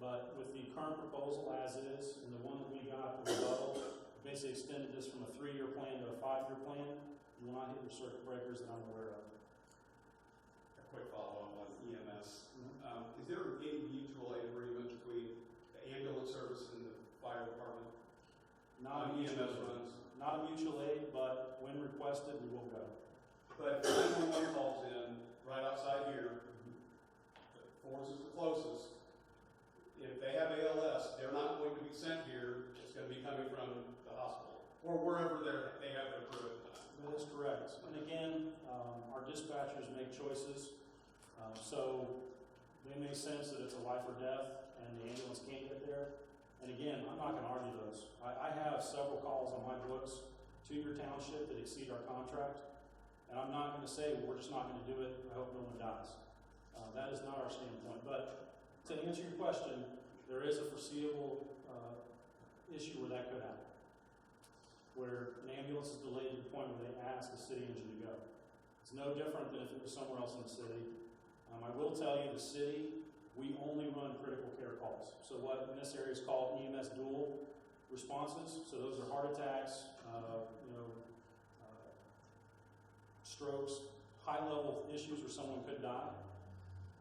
but with the current proposal as is, and the one that we got the rebuttal, basically extended this from a 3-year plan to a 5-year plan, you will not hit your circuit breakers that I'm aware of. A quick follow-up on EMS. Is there any mutual aid agreement between the ambulance service and the fire department? Not EMS mutually. runs? not a mutual aid, but when requested, we will go. But if 911 calls in right outside here, Forest is the closest. If they have ALS, they're not going to be sent here. It's going to be coming from the hospital or wherever they have their crew at the time. That is correct. And again, our dispatchers make choices. So they may sense that it's a life or death and the ambulance can't get there. And again, I'm not going to argue those. I have several calls on my books to your township that exceed our contract. And I'm not going to say, well, we're just not going to do it. I hope no one dies. That is not our standpoint. But to answer your question, there is a foreseeable issue where that could happen, where an ambulance is delayed to the point where they ask the city engine to go. It's no different than if it was somewhere else in the city. I will tell you, the city, we only run critical care calls. So what in this area is called EMS dual responses. So those are heart attacks, strokes, high-level issues where someone could die.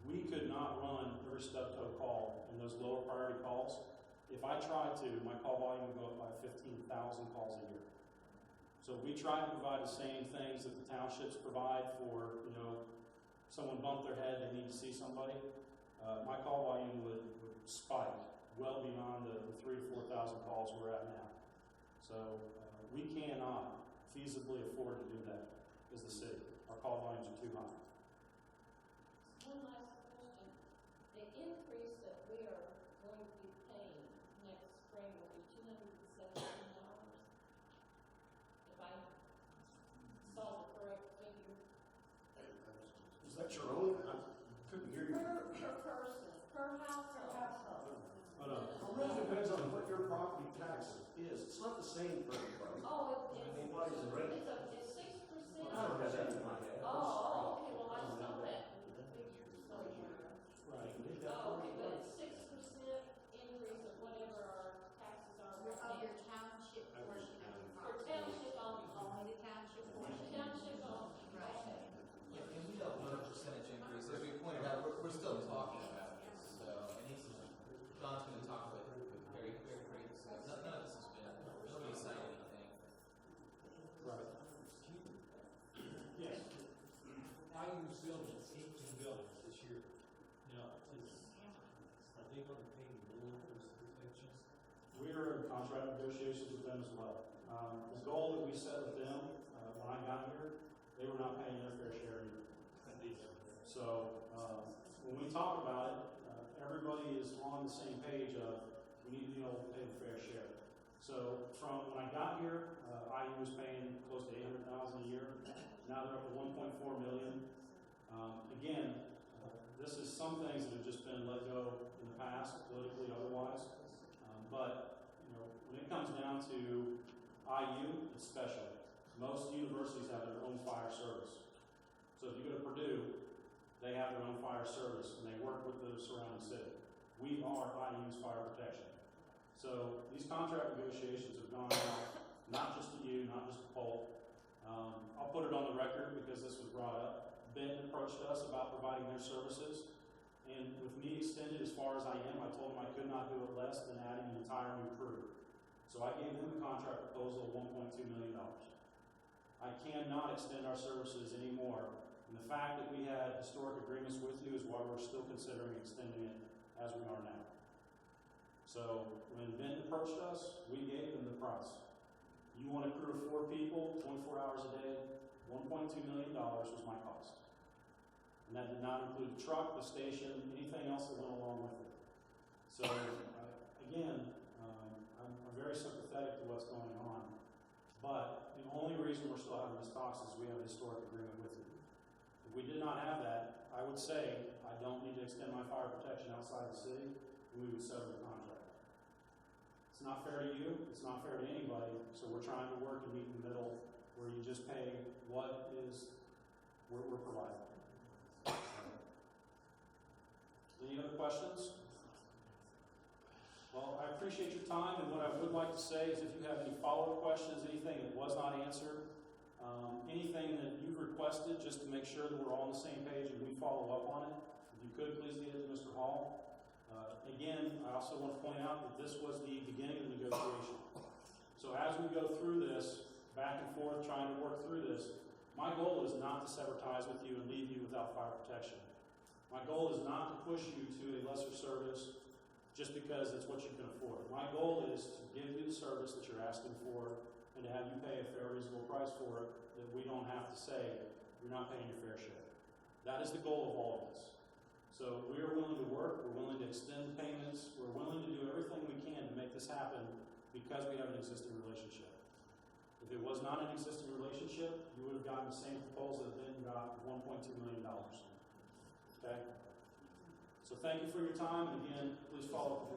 We could not run every step-toe call in those lower priority calls. If I tried to, my call volume would go up by 15,000 calls a year. So we try to provide the same things that the townships provide for, someone bumped their head, they need to see somebody. My call volume would spike well beyond the 3,000 to 4,000 calls we're at now. So we cannot feasibly afford to do that as the city. Our call volumes are too high. One last question. The increase that we are going to be paying next spring will be $217. If I saw the correct figure. Is that your own? I couldn't hear you. Per person, per household. But it really depends on what your property tax is. It's not the same for everybody. Oh, What is the rate? it's 6%. I don't have that in my head. Oh, okay, well, I saw that in the figures somewhere. Right. Oh, okay, but it's 6% increase of whatever our taxes are right Of now. your township portion of your For property. township only. Only the township portion. Township only. Right. Yeah, and we don't know the percentage increase. As we pointed out, we're still talking about this. So, and Don's going to talk with Barry Creek. So none of this has been, nobody's signed anything. Right. Yes. I use buildings, 18 buildings this year. Now, are they going to pay more for those protections? We are in contract negotiations with them as well. The goal that we set with them when I got here, they were not paying their fair share either. So when we talk about it, everybody is on the same page of we need to be able to pay the fair share. So from when I got here, IU was paying close to $800,000 a year. Now they're up to $1.4 million. Again, this is some things that have just been let go in the past, politically, otherwise. But when it comes down to IU, it's special. Most universities have their own fire service. So if you go to Purdue, they have their own fire service and they work with the surrounding city. We are IU's fire protection. So these contract negotiations have gone out, not just to you, not just to Polk. I'll put it on the record because this was brought up. Benton approached us about providing their services. And with me extended as far as I am, I told him I could not do it less than adding an entire new crew. So I gave him a contract proposal of $1.2 million. I cannot extend our services anymore. And the fact that we had historic agreements with you is why we're still considering extending it as we are now. So when Benton approached us, we gave them the price. You want a crew of 4 people, 24 hours a day, $1.2 million was my cost. And that did not include the truck, the station, anything else that went along with it. So, again, I'm very sympathetic to what's going on. But the only reason we're still having this talks is we have a historic agreement with you. If we did not have that, I would say I don't need to extend my fire protection outside the city, and we would sever the contract. It's not fair to you, it's not fair to anybody, so we're trying to work and meet in the middle where you just pay what is we're providing. Any other questions? Well, I appreciate your time, and what I would like to say is if you have any follow-up questions, anything that was not answered, anything that you've requested, just to make sure that we're all on the same page and we follow up on it, if you could, please get it to Mr. Hall. Again, I also want to point out that this was the beginning of the negotiation. So as we go through this, back and forth trying to work through this. My goal is not to sever ties with you and leave you without fire protection. My goal is not to push you to a lesser service just because it's what you can afford. My goal is to give you the service that you're asking for and to have you pay a fair, reasonable price for it, that we don't have to say you're not paying your fair share. That is the goal of all of this. So we are willing to work, we're willing to extend payments, we're willing to do everything we can to make this happen because we have an existing relationship. If it was not an existing relationship, you would have gotten the same proposal that then got $1.2 million. Okay? So thank you for your time, and again, please follow up with